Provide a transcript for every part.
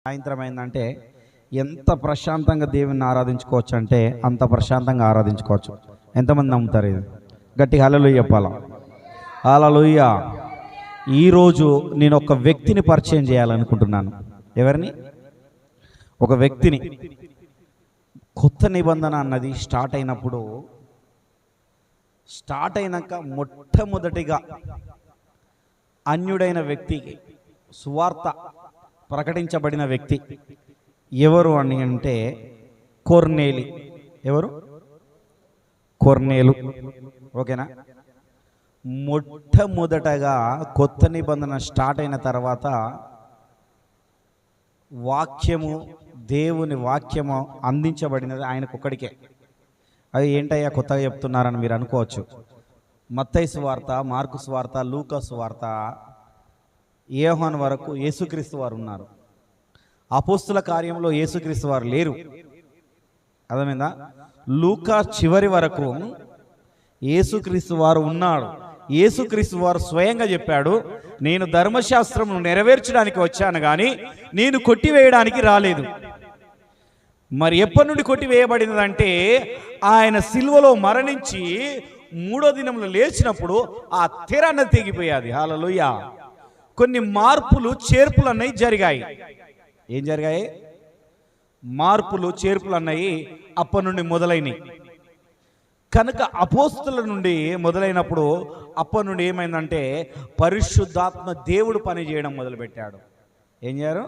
సాయంత్రం అయిందంటే ఎంత ప్రశాంతంగా దేవుని ఆరాధించుకోవచ్చు అంటే అంత ప్రశాంతంగా ఆరాధించుకోవచ్చు. ఎంతమంది నమ్ముతారు? ఇది గట్టిగా హల్లెలూయా చెప్పాలా? హల్లెలూయా. ఈరోజు నేను ఒక వ్యక్తిని పరిచయం చేయాలనుకుంటున్నాను. ఎవరిని? ఒక వ్యక్తిని. కొత్త నిబంధన అన్నది స్టార్ట్ అయినాక మొట్టమొదటిగా అన్యుడైన వ్యక్తికి సువార్త ప్రకటించబడిన వ్యక్తి ఎవరు అని అంటే కొర్నేలి. ఎవరు? కొర్నేలు. ఓకేనా? మొట్టమొదటగా కొత్త నిబంధన స్టార్ట్ అయిన తర్వాత దేవుని వాక్యము అందించబడినది ఆయనకొక్కడికే. అది ఏంటయ్యా కొత్తగా చెప్తున్నారని మీరు అనుకోవచ్చు. మత్తయి సువార్త, మార్కు సువార్త, లూకా సువార్త, యోహాను వరకు యేసుక్రీస్తు వారు ఉన్నారు. అపోస్తుల కార్యంలో యేసుక్రీస్తు వారు లేరు. అర్థమైందా? లూకా చివరి వరకు యేసుక్రీస్తు వారు ఉన్నాడు. యేసుక్రీస్తు వారు స్వయంగా చెప్పాడు, నేను ధర్మశాస్త్రమును నెరవేర్చడానికి వచ్చాను కానీ నేను కొట్టివేయడానికి రాలేదు. మరి ఎప్పటి నుండి కొట్టివేయబడినదంటే ఆయన సిలువలో మరణించి 3వ దినంలో లేచినప్పుడు ఆ తెర అన్నది తెగిపోయాది. హల్లెలూయా. కొన్ని మార్పులు చేర్పులు అన్నవి జరిగాయి. ఏం జరిగాయి? మార్పులు చేర్పులు అన్నవి అప్పటి నుండి మొదలైనవి. కనుక అపోస్తుల నుండి మొదలైనప్పుడు అప్పటి నుండి ఏమైందంటే పరిశుద్ధాత్మ దేవుడు పని చేయడం మొదలుపెట్టాడు. ఏం చేయారు?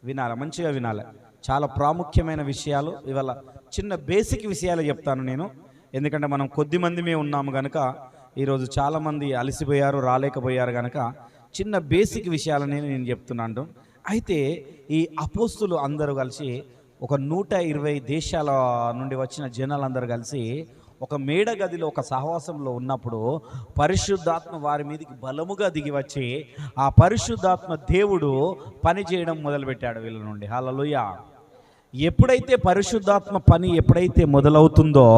వినాలి, మంచిగా వినాలి. చాలా ప్రాముఖ్యమైన విషయాలు. ఇవాళ చిన్న బేసిక్ విషయాలు చెప్తాను నేను. ఎందుకంటే మనం కొద్ది మందిమే ఉన్నాము కనుక ఈరోజు చాలామంది అలసిపోయారు, రాలేకపోయారు కనుక చిన్న బేసిక్ విషయాలని నేను చెప్తున్నాను. అయితే ఈ అపోస్తులు అందరూ కలిసి ఒక 120 దేశాల నుండి వచ్చిన జనాలందరూ కలిసి ఒక మేడ గదిలో ఒక సహవాసంలో ఉన్నప్పుడు పరిశుద్ధాత్మ వారి మీదకి బలముగా దిగి వచ్చి ఆ పరిశుద్ధాత్మ దేవుడు పని చేయడం మొదలుపెట్టాడు వీళ్ళ నుండి. హల్లెలూయా. ఎప్పుడైతే పరిశుద్ధాత్మ పని మొదలవుతుందో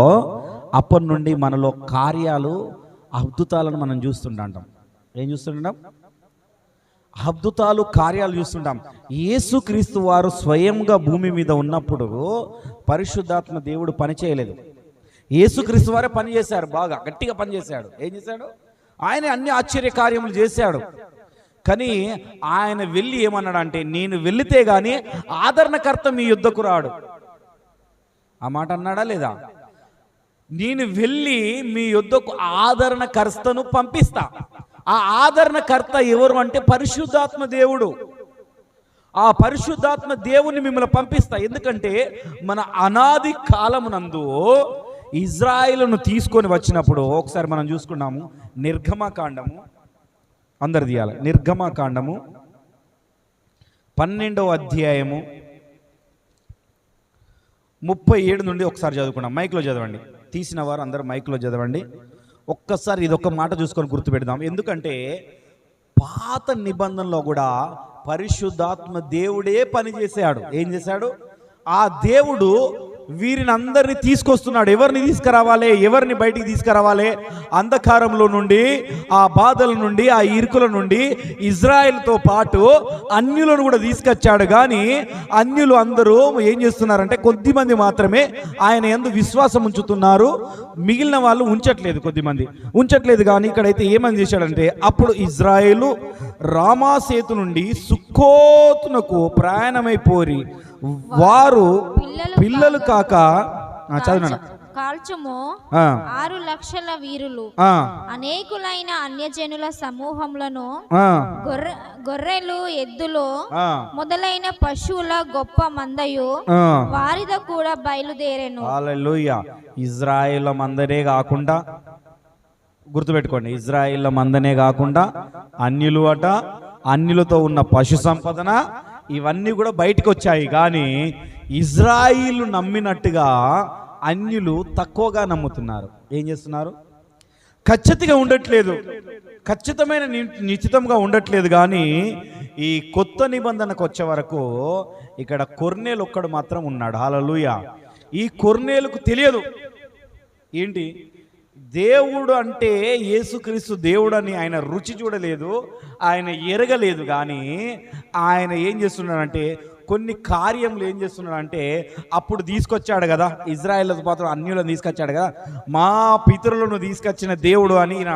అప్పటి నుండి మనలో కార్యాలు, అద్భుతాలను మనం చూస్తుంటాం. ఏం చూస్తుంటాం? అద్భుతాలు, కార్యాలు చూస్తుంటాం. యేసుక్రీస్తు వారు స్వయంగా భూమి మీద ఉన్నప్పుడు పరిశుద్ధాత్మ దేవుడు పని చేయలేదు. యేసుక్రీస్తు వారే పని చేశారు, బాగా గట్టిగా పని చేశాడు. ఏం చేశాడు? ఆయన అన్ని ఆశ్చర్య కార్యములు చేశాడు. కానీ ఆయన వెళ్ళి ఏమన్నాడంటే, నేను వెళితే గాని ఆదరణకర్త మీ యుద్ధకు రాడు. ఆ మాట అన్నాడా లేదా? నేను వెళ్ళి మీ యుద్ధకు ఆదరణకర్తను పంపిస్తా. ఆ ఆదరణకర్త ఎవరు అంటే పరిశుద్ధాత్మ దేవుడు. ఆ పరిశుద్ధాత్మ దేవుని మిమ్మల్ని పంపిస్తా. ఎందుకంటే మన అనాది కాలమునందు ఇజ్రాయిలును తీసుకొని వచ్చినప్పుడు ఒకసారి మనం చూసుకున్నాము. నిర్గమకాండము, అందరు తీయాలి. నిర్గమకాండము 12వ అధ్యాయము 37 నుండి ఒకసారి చదువుకున్నాం. మైక్లో చదవండి. తీసిన వారు అందరూ మైక్లో చదవండి. ఒక్కసారి ఇదొక్క మాట చూసుకొని గుర్తుపెడదాం. ఎందుకంటే పాత నిబంధనలో కూడా పరిశుద్ధాత్మ దేవుడే పని చేశాడు. ఏం చేశాడు? ఆ దేవుడు వీరిని అందరినీ తీసుకొస్తున్నాడు. ఎవరిని తీసుకురావాలి? ఎవరిని బయటికి తీసుకురావాలి? అంధకారంలో నుండి, ఆ బాధల నుండి, ఆ ఇరుకుల నుండి ఇజ్రాయెల్తో పాటు అన్యులను కూడా తీసుకొచ్చాడు. కానీ అన్యులు అందరూ ఏం చేస్తున్నారంటే కొద్దిమంది మాత్రమే ఆయన యందు విశ్వాసం ఉంచుతున్నారు, మిగిలిన వాళ్ళు ఉంచట్లేదు. కొద్దిమంది ఉంచట్లేదు. కానీ ఇక్కడైతే ఏమని చేశాడంటే, అప్పుడు ఇజ్రాయేలు రామాసేతు నుండి సుక్కోతునకు ప్రయాణమైపోయి వారు పిల్లలు కాక చదువునా కాల్చుము 6 లక్షల వీరులు అనేకులైన అన్యజనుల సమూహములను గొర్రెలు, ఎద్దులు మొదలైన పశువుల గొప్ప మందయు వారితో కూడా బయలుదేరెను. హల్లెలూయా. ఇజ్రాయేల్ మందనే కాకుండా, గుర్తుపెట్టుకోండి, ఇజ్రాయేల్ మందనే కాకుండా అన్యులు అట, అన్యులతో ఉన్న పశు సంపదన ఇవన్నీ కూడా బయటకు వచ్చాయి. కానీ ఇజ్రాయిలు నమ్మినట్టుగా అన్యులు తక్కువగా నమ్ముతున్నారు. ఏం చేస్తున్నారు? ఖచ్చితంగా ఉండట్లేదు, ఖచ్చితమైన నిశ్చితంగా ఉండట్లేదు. కానీ ఈ కొత్త నిబంధనకు వచ్చే వరకు ఇక్కడ కొర్నేలు ఒక్కడు మాత్రం ఉన్నాడు. హల్లెలూయా. ఈ కొర్నేలుకు తెలియదు ఏంటి దేవుడు అంటే యేసుక్రీస్తు దేవుడు అని ఆయన రుచి చూడలేదు, ఆయన ఎరగలేదు. కానీ ఆయన ఏం చేస్తున్నాడంటే కొన్ని కార్యములు ఏం చేస్తున్నాడంటే, అప్పుడు తీసుకొచ్చాడు కదా ఇజ్రాయేల్ పాత్ర అన్యులను తీసుకొచ్చాడు కదా, మా పితరులను తీసుకొచ్చిన దేవుడు అని ఈయన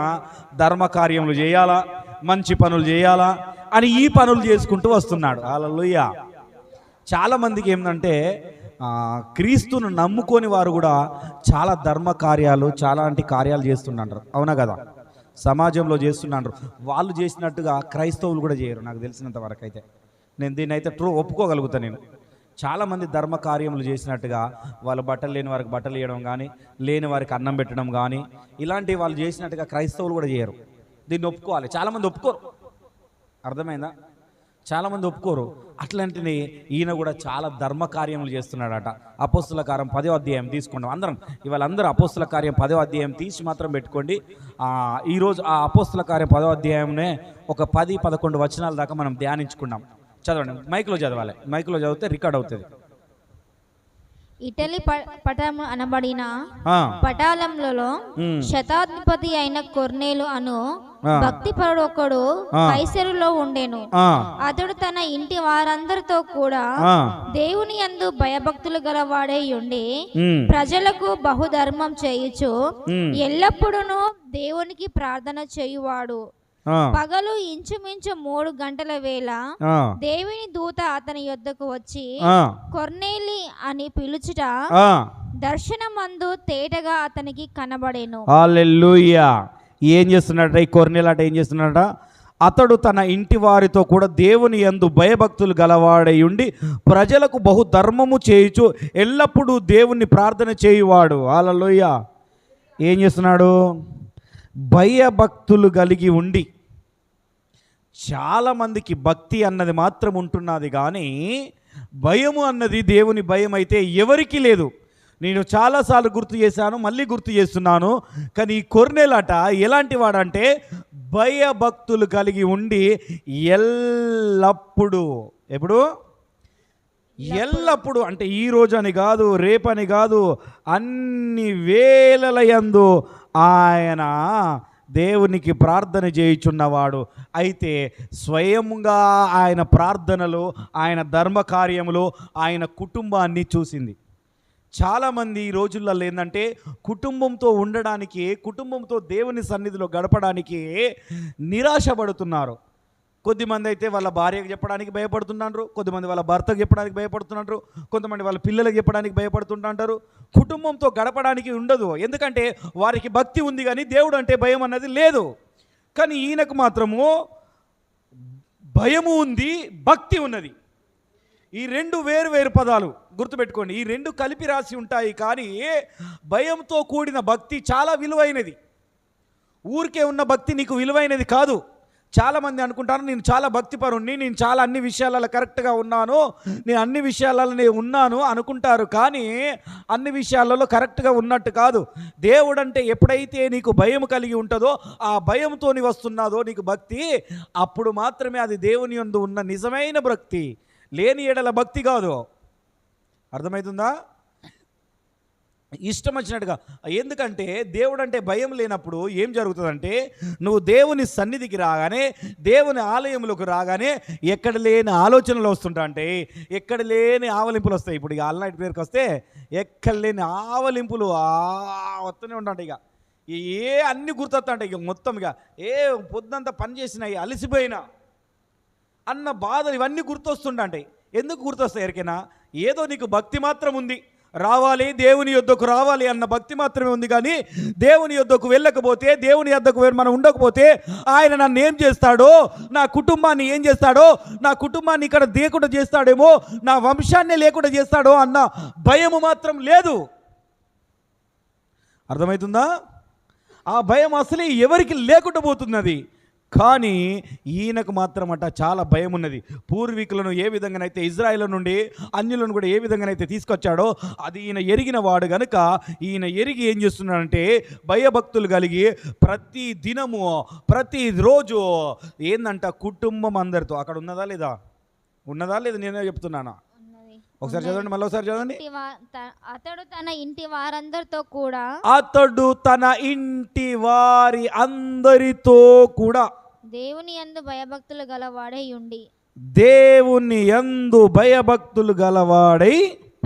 ధర్మ కార్యములు చేయాలా, మంచి పనులు చేయాలా అని ఈ పనులు చేసుకుంటూ వస్తున్నాడు. హల్లెలూయా. చాలామందికి ఏంటంటే క్రీస్తును నమ్ముకొని వారు కూడా చాలా ధర్మ కార్యాలు చాలాంటి కార్యాలు చేస్తున్నారు. అవునా కదా? సమాజంలో చేస్తున్నారు. వాళ్ళు చేసినట్టుగా క్రైస్తవులు కూడా చేయరు నాకు తెలిసినంత వరకు అయితే. నేను దీన్ని అయితే ఒప్పుకోగలుగుతాను. నేను చాలామంది ధర్మ కార్యములు చేసినట్టుగా వాళ్ళు బట్టలు లేని వారికి బట్టలు ఇవ్వడం కానీ, లేని వారికి అన్నం పెట్టడం కానీ, ఇలాంటివి వాళ్ళు చేసినట్టుగా క్రైస్తవులు కూడా చేయరు. దీన్ని ఒప్పుకోవాలి. చాలామంది ఒప్పుకోరు. అర్థమైందా? చాలామంది ఒప్పుకోరు. అట్లాంటిని ఈయన కూడా చాలా ధర్మ కార్యములు చేస్తున్నాడట. అపోస్తుల కార్యం 10వ అధ్యాయం తీసుకుంటాం అందరం. ఇవాళ అందరూ అపోస్తుల కార్యం 10వ అధ్యాయం తీసి మాత్రం పెట్టుకోండి. ఈరోజు ఆ అపోస్తుల కార్యం 10వ అధ్యాయంనే ఒక 10-11 వచనాల దాకా మనం ధ్యానించుకున్నాం. చదవండి, మైక్లో చదవాలి. మైక్లో చదివితే రికార్డ్ అవుతుంది. ఇటలీ పటము అనబడిన పటాలంలో శతాధిపతి అయిన కొర్నేలు అను భక్తిపరుడు ఒకడు కైసరులో ఉండెను. అతడు తన ఇంటి వారందరితో కూడా దేవుని యందు భయభక్తులు గలవాడై ఉండి ప్రజలకు బహుధర్మం చేయుచు ఎల్లప్పుడూ దేవునికి ప్రార్థన చేయువాడు. పగలు ఇంచుమించు 3 గంటల వేళ దేవుని దూత అతని యొద్దకు వచ్చి కొర్నేలి అని పిలుచుట దర్శనమందు తేటగా అతనికి కనబడెను. హల్లెలూయా. ఏం చేస్తున్నాడట ఈ కొర్నేలు? అట ఏం చేస్తున్నాడట? అతడు తన ఇంటి వారితో కూడా దేవుని యందు భయభక్తులు గలవాడై ఉండి ప్రజలకు బహు ధర్మము చేయుచు ఎల్లప్పుడూ దేవుణ్ణి ప్రార్థన చేయువాడు. హల్లెలూయా. ఏం చేస్తున్నాడు? భయభక్తులు కలిగి ఉండి. చాలామందికి భక్తి అన్నది మాత్రం ఉంటున్నది కానీ భయము అన్నది దేవుని భయం అయితే ఎవరికీ లేదు. నేను చాలాసార్లు గుర్తు చేశాను, మళ్ళీ గుర్తు చేస్తున్నాను. కానీ ఈ కొర్నేలట ఎలాంటి వాడంటే భయభక్తులు కలిగి ఉండి ఎల్లప్పుడూ, ఎప్పుడు? ఎల్లప్పుడూ అంటే ఈ రోజు అని కాదు, రేపని కాదు, అన్ని వేళల యందు ఆయన దేవునికి ప్రార్థన చేయుచున్నవాడు. అయితే స్వయంగా ఆయన ప్రార్థనలు, ఆయన ధర్మ కార్యములు, ఆయన కుటుంబాన్ని చూసింది. చాలామంది ఈ రోజుల్లో ఏంటంటే కుటుంబంతో ఉండడానికి, కుటుంబంతో దేవుని సన్నిధిలో గడపడానికి నిరాశపడుతున్నారు. కొద్దిమంది అయితే వాళ్ళ భార్యకు చెప్పడానికి భయపడుతున్నారు, కొద్దిమంది వాళ్ళ భర్తకు చెప్పడానికి భయపడుతున్నారు, కొంతమంది వాళ్ళ పిల్లలకు చెప్పడానికి భయపడుతుంటారు. కుటుంబంతో గడపడానికి ఉండదు. ఎందుకంటే వారికి భక్తి ఉంది కానీ దేవుడు అంటే భయం అన్నది లేదు. కానీ ఈయనకు మాత్రము భయము ఉంది, భక్తి ఉన్నది. ఈ రెండు వేరు వేరు పదాలు గుర్తుపెట్టుకోండి. ఈ రెండు కలిపి రాసి ఉంటాయి. కానీ భయంతో కూడిన భక్తి చాలా విలువైనది. ఊరికే ఉన్న భక్తి నీకు విలువైనది కాదు. చాలామంది అనుకుంటారు నేను చాలా భక్తిపరుణ్ణి, నేను చాలా అన్ని విషయాలలో కరెక్ట్గా ఉన్నాను, నేను అన్ని విషయాలలో ఉన్నాను అనుకుంటారు. కానీ అన్ని విషయాలలో కరెక్ట్గా ఉన్నట్టు కాదు. దేవుడు అంటే ఎప్పుడైతే నీకు భయం కలిగి ఉంటుందో, ఆ భయంతో వస్తున్నదో నీకు భక్తి, అప్పుడు మాత్రమే అది దేవుని యందు ఉన్న నిజమైన భక్తి. లేని ఎడల భక్తి కాదు. అర్థమవుతుందా? ఇష్టం వచ్చినట్టుగా. ఎందుకంటే దేవుడు అంటే భయం లేనప్పుడు ఏం జరుగుతుందంటే, నువ్వు దేవుని సన్నిధికి రాగానే, దేవుని ఆలయంలోకి రాగానే ఎక్కడ లేని ఆలోచనలు వస్తుంటా, అంటే ఎక్కడ లేని ఆవలింపులు వస్తాయి. ఇప్పుడు ఇక ఆల్ నైట్ ప్రేయర్కి వస్తే ఎక్కడ లేని ఆవలింపులు వస్తూనే ఉంటాయి. ఇక అన్నీ గుర్తొస్తాంటాయి. ఇక మొత్తం ఇక పొద్దుంతా పని చేసినాయి, అలసిపోయినా అన్న బాధలు ఇవన్నీ గుర్తొస్తుంటాయి. ఎందుకు గుర్తొస్తాయి? ఎరికైనా ఏదో నీకు భక్తి మాత్రం ఉంది, రావాలి దేవుని యొద్దకు రావాలి అన్న భక్తి మాత్రమే ఉంది. కానీ దేవుని యొద్దకు వెళ్ళకపోతే, దేవుని యొద్దకు మనం ఉండకపోతే ఆయన నన్ను ఏం చేస్తాడో, నా కుటుంబాన్ని ఏం చేస్తాడో, నా కుటుంబాన్ని ఇక్కడ లేకుండా చేస్తాడేమో, నా వంశాన్ని లేకుండా చేస్తాడో అన్న భయము మాత్రం లేదు. అర్థమవుతుందా? ఆ భయం అసలే ఎవరికి లేకుండా పోతున్నది. కానీ ఈయనకు మాత్రం చాలా భయం ఉన్నది. పూర్వీకులను ఏ విధంగానైతే ఇజ్రాయేల్ నుండి అన్యులను కూడా ఏ విధంగానైతే తీసుకొచ్చాడో అది ఈయన ఎరిగిన వాడు గనుక ఈయన ఎరిగి ఏం చేస్తున్నాడంటే భయభక్తులు కలిగి ప్రతి దినము, ప్రతిరోజు ఏందంట కుటుంబం అందరితో. అక్కడ ఉన్నదా లేదా? ఉన్నదా లేదా? నేనే చెప్తున్నానా? ఒకసారి చదవండి, మళ్ళీ ఒకసారి చదవండి. అతడు తన ఇంటి వారందరితో కూడా అతడు తన ఇంటి వారి అందరితో కూడా దేవుని యందు భయభక్తులు గలవాడై ఉండి దేవుని యందు భయభక్తులు గలవాడై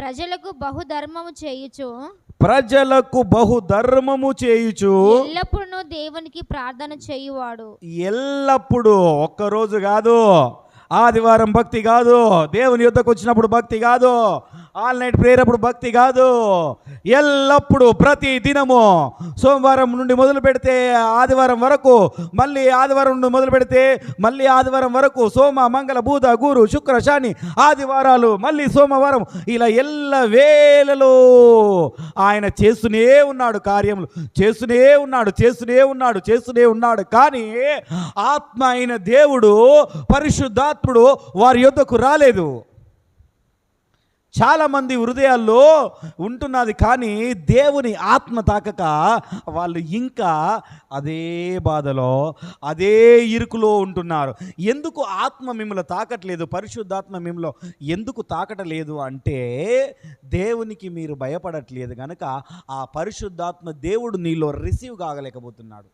ప్రజలకు బహుధర్మము చేయుచు ఎల్లప్పుడూ దేవునికి ప్రార్థన చేయువాడు. ఎల్లప్పుడూ, ఒక్కరోజు కాదు, ఆదివారం భక్తి కాదు, దేవుని యొద్దకు వచ్చినప్పుడు భక్తి కాదు, ఆల్ నైట్ ప్రేయర్ అప్పుడు భక్తి కాదు, ఎల్లప్పుడూ ప్రతి దినము సోమవారం నుండి మొదలు పెడితే ఆదివారం వరకు, మళ్ళీ ఆదివారం నుండి మొదలు పెడితే మళ్ళీ ఆదివారం వరకు, సోమ మంగళ బుధ గురు శుక్ర శని ఆదివారాలు, మళ్ళీ సోమవారం, ఇలా ఎల్ల వేళలో ఆయన చేస్తూనే ఉన్నాడు, కార్యములు చేస్తూనే ఉన్నాడు. కానీ ఆత్మ అయిన దేవుడు, పరిశుద్ధాత్ముడు వారి యొద్దకు రాలేదు. చాలామంది హృదయాల్లో ఉంటున్నది, కానీ దేవుని ఆత్మ తాకక వాళ్ళు ఇంకా అదే బాధలో, అదే ఇరుకులో ఉంటున్నారు. ఎందుకు ఆత్మ మిమ్మల్ని తాకట్లేదు, పరిశుద్ధాత్మ మిమ్మల్ని ఎందుకు తాకటలేదు అంటే దేవునికి మీరు భయపడట్లేదు కనుక ఆ పరిశుద్ధాత్మ దేవుడు నీలో రిసీవ్ కాగలేకపోతున్నాడు.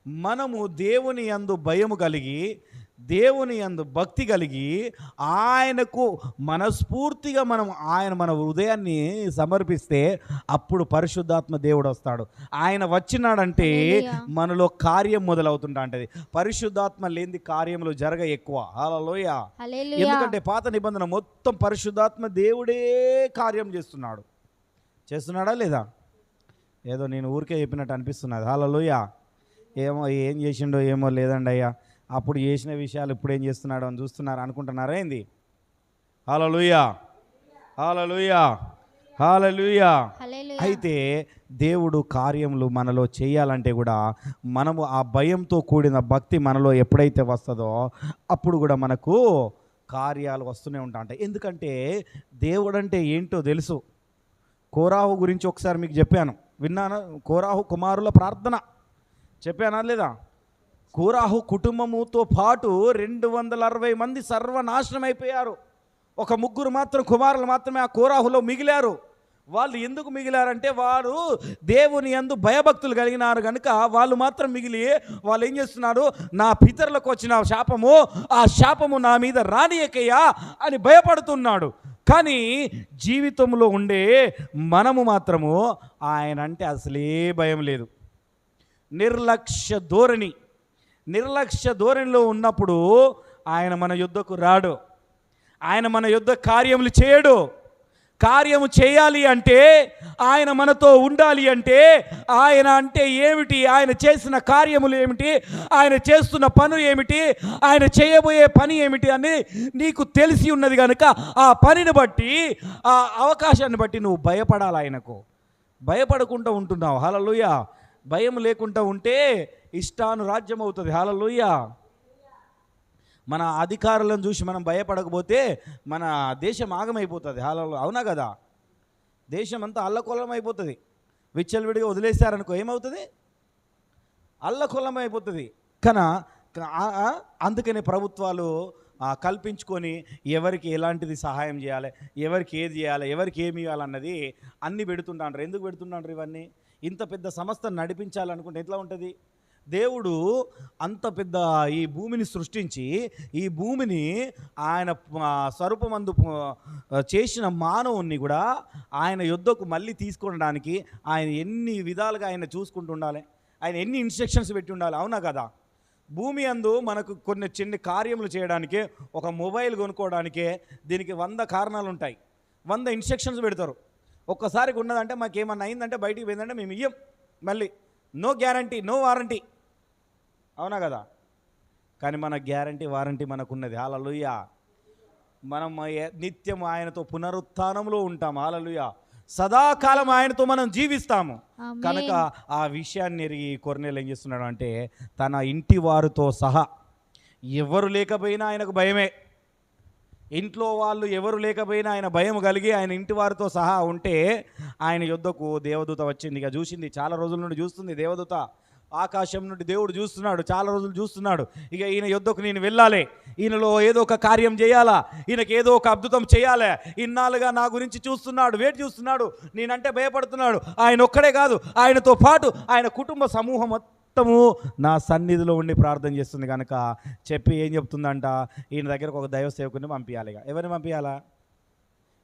మనము దేవుని యందు భయము కలిగి, దేవుని యందు భక్తి కలిగి, ఆయనకు మనస్ఫూర్తిగా మన హృదయాన్ని సమర్పిస్తే అప్పుడు పరిశుద్ధాత్మ దేవుడు వస్తాడు. ఆయన వచ్చినాడంటే మనలో కార్యం మొదలవుతుంటా అంటది. పరిశుద్ధాత్మ లేని కార్యములు జరగ ఎక్కువ. హల్లెలూయా. ఎందుకంటే పాత నిబంధన మొత్తం పరిశుద్ధాత్మ దేవుడే కార్యం చేస్తున్నాడా లేదా? ఏదో నేను ఊరికే చెప్పినట్టు అనిపిస్తున్నది. హల్లెలూయా. ఏం చేసిండో ఏమో లేదండి అయ్యా, అప్పుడు చేసిన విషయాలు ఇప్పుడు ఏం చేస్తున్నాడో అని చూస్తున్నారు అనుకుంటున్నారా ఏంది? హల్లెలూయా, హల్లెలూయా, హల్లెలూయా. అయితే దేవుడు కార్యములు మనలో చేయాలంటే కూడా మనము ఆ భయంతో కూడిన భక్తి మనలో ఎప్పుడైతే వస్తుందో అప్పుడు కూడా మనకు కార్యాలు వస్తూనే ఉంటాయి. ఎందుకంటే దేవుడు అంటే ఏంటో తెలుసు. కోరాహు గురించి ఒకసారి మీకు చెప్పాను, విన్నాను. కోరాహు కుమారుల ప్రార్థన చెప్పానా లేదా? కోరాహు కుటుంబముతో పాటు 260 మంది సర్వనాశనం అయిపోయారు. ఒక 3 మాత్రం కుమారులు మాత్రమే ఆ కోరాహులో మిగిలారు. వాళ్ళు ఎందుకు మిగిలారంటే వారు దేవుని యందు భయభక్తులు కలిగినారు కనుక వాళ్ళు మాత్రం మిగిలి వాళ్ళు ఏం చేస్తున్నారు, నా పితరులకు వచ్చిన శాపము, ఆ శాపము నా మీద రానియకయ్యా అని భయపడుతున్నాడు. కానీ జీవితంలో ఉండే మనము మాత్రము ఆయన అంటే అసలే భయం లేదు. నిర్లక్ష్య ధోరణిలో ఉన్నప్పుడు ఆయన మన యుద్ధకు రాడు. ఆయన మన యుద్ధ కార్యములు చేయడు. కార్యము చేయాలి అంటే, ఆయన మనతో ఉండాలి అంటే, ఆయన అంటే ఏమిటి, ఆయన చేసిన కార్యములు ఏమిటి, ఆయన చేస్తున్న పనులు ఏమిటి, ఆయన చేయబోయే పని ఏమిటి అని నీకు తెలిసి ఉన్నది కనుక ఆ పనిని బట్టి, ఆ అవకాశాన్ని బట్టి నువ్వు భయపడాలి. ఆయనకు భయపడకుండా ఉంటున్నావు. హల్లెలూయా. భయం లేకుండా ఉంటే ఇష్టానురాజ్యం అవుతుంది. హల్లెలూయా. మన అధికారులను చూసి మనం భయపడకపోతే మన దేశం ఆగమైపోతుంది. హల్లెలూయా. అవునా కదా? దేశం అంతా అల్లకొల్లం అయిపోతుంది. విచ్చలవిడిగా వదిలేశారనుకో ఏమవుతుంది? అల్లకొల్లం అయిపోతుంది. అందుకనే ప్రభుత్వాలు కల్పించుకొని ఎవరికి ఎలాంటిది సహాయం చేయాలి, ఎవరికి ఏది చేయాలి, ఎవరికి ఏమి ఇవ్వాలన్నది అన్నీ పెడుతుంటారు. ఎందుకు పెడుతుంటారు ఇవన్నీ? ఇంత పెద్ద సంస్థను నడిపించాలనుకుంటే ఎట్లా ఉంటుంది? దేవుడు అంత పెద్ద ఈ భూమిని సృష్టించి, ఈ భూమిని ఆయన స్వరూపమందు చేసిన మానవుణ్ణి కూడా ఆయన యుద్ధకు మళ్ళీ తీసుకోవడానికి ఆయన ఎన్ని విధాలుగా ఆయన చూసుకుంటూ ఉండాలి, ఆయన ఎన్ని ఇన్స్ట్రక్షన్స్ పెట్టి ఉండాలి. అవునా కదా? భూమి అందు మనకు కొన్ని చిన్న కార్యములు చేయడానికే, ఒక మొబైల్ కొనుక్కోవడానికే దీనికి 100 కారణాలు ఉంటాయి, 100 ఇన్స్ట్రక్షన్స్ పెడతారు. ఒక్కసారికి ఉన్నదంటే మాకేమన్నా అయిందంటే బయటికి పోయిందంటే మేము ఇయ్యం, మళ్ళీ నో గ్యారంటీ, నో వారంటీ. అవునా కదా? కానీ మన గ్యారంటీ వారంటీ మనకున్నది. హల్లెలూయా. మనం నిత్యం ఆయనతో పునరుత్థానంలో ఉంటాం. హల్లెలూయా. సదాకాలం ఆయనతో మనం జీవిస్తాము కనుక ఆ విషయాన్ని ఎరిగి కొర్నేలు ఏం చేస్తున్నాడు అంటే తన ఇంటి వారితో సహా, ఎవరు లేకపోయినా ఆయనకు భయమే, ఇంట్లో వాళ్ళు ఎవరు లేకపోయినా ఆయన భయం కలిగి ఆయన ఇంటి వారితో సహా ఉంటే ఆయన యుద్ధకు దేవదూత వచ్చింది. ఇక చూసింది, చాలా రోజుల నుండి చూస్తుంది దేవదూత. ఆకాశం నుండి దేవుడు చూస్తున్నాడు, చాలా రోజులు చూస్తున్నాడు. ఇక ఈయన యుద్ధకు నేను వెళ్ళాలి, ఈయనలో ఏదో ఒక కార్యం చేయాలా, ఈయనకి ఏదో ఒక అద్భుతం చేయాలి. ఇన్నాళ్ళుగా నా గురించి చూస్తున్నాడు, వేచి చూస్తున్నాడు, నేనంటే భయపడుతున్నాడు. ఆయన ఒక్కడే కాదు, ఆయనతో పాటు ఆయన కుటుంబ సమూహం మొత్తము నా సన్నిధిలో ఉండి ప్రార్థన చేస్తుంది కనుక చెప్పి ఏం చెప్తుందంట, ఈయన దగ్గరకు ఒక దైవ సేవకుని పంపించాలి. ఇక ఎవరిని పంపించాలా?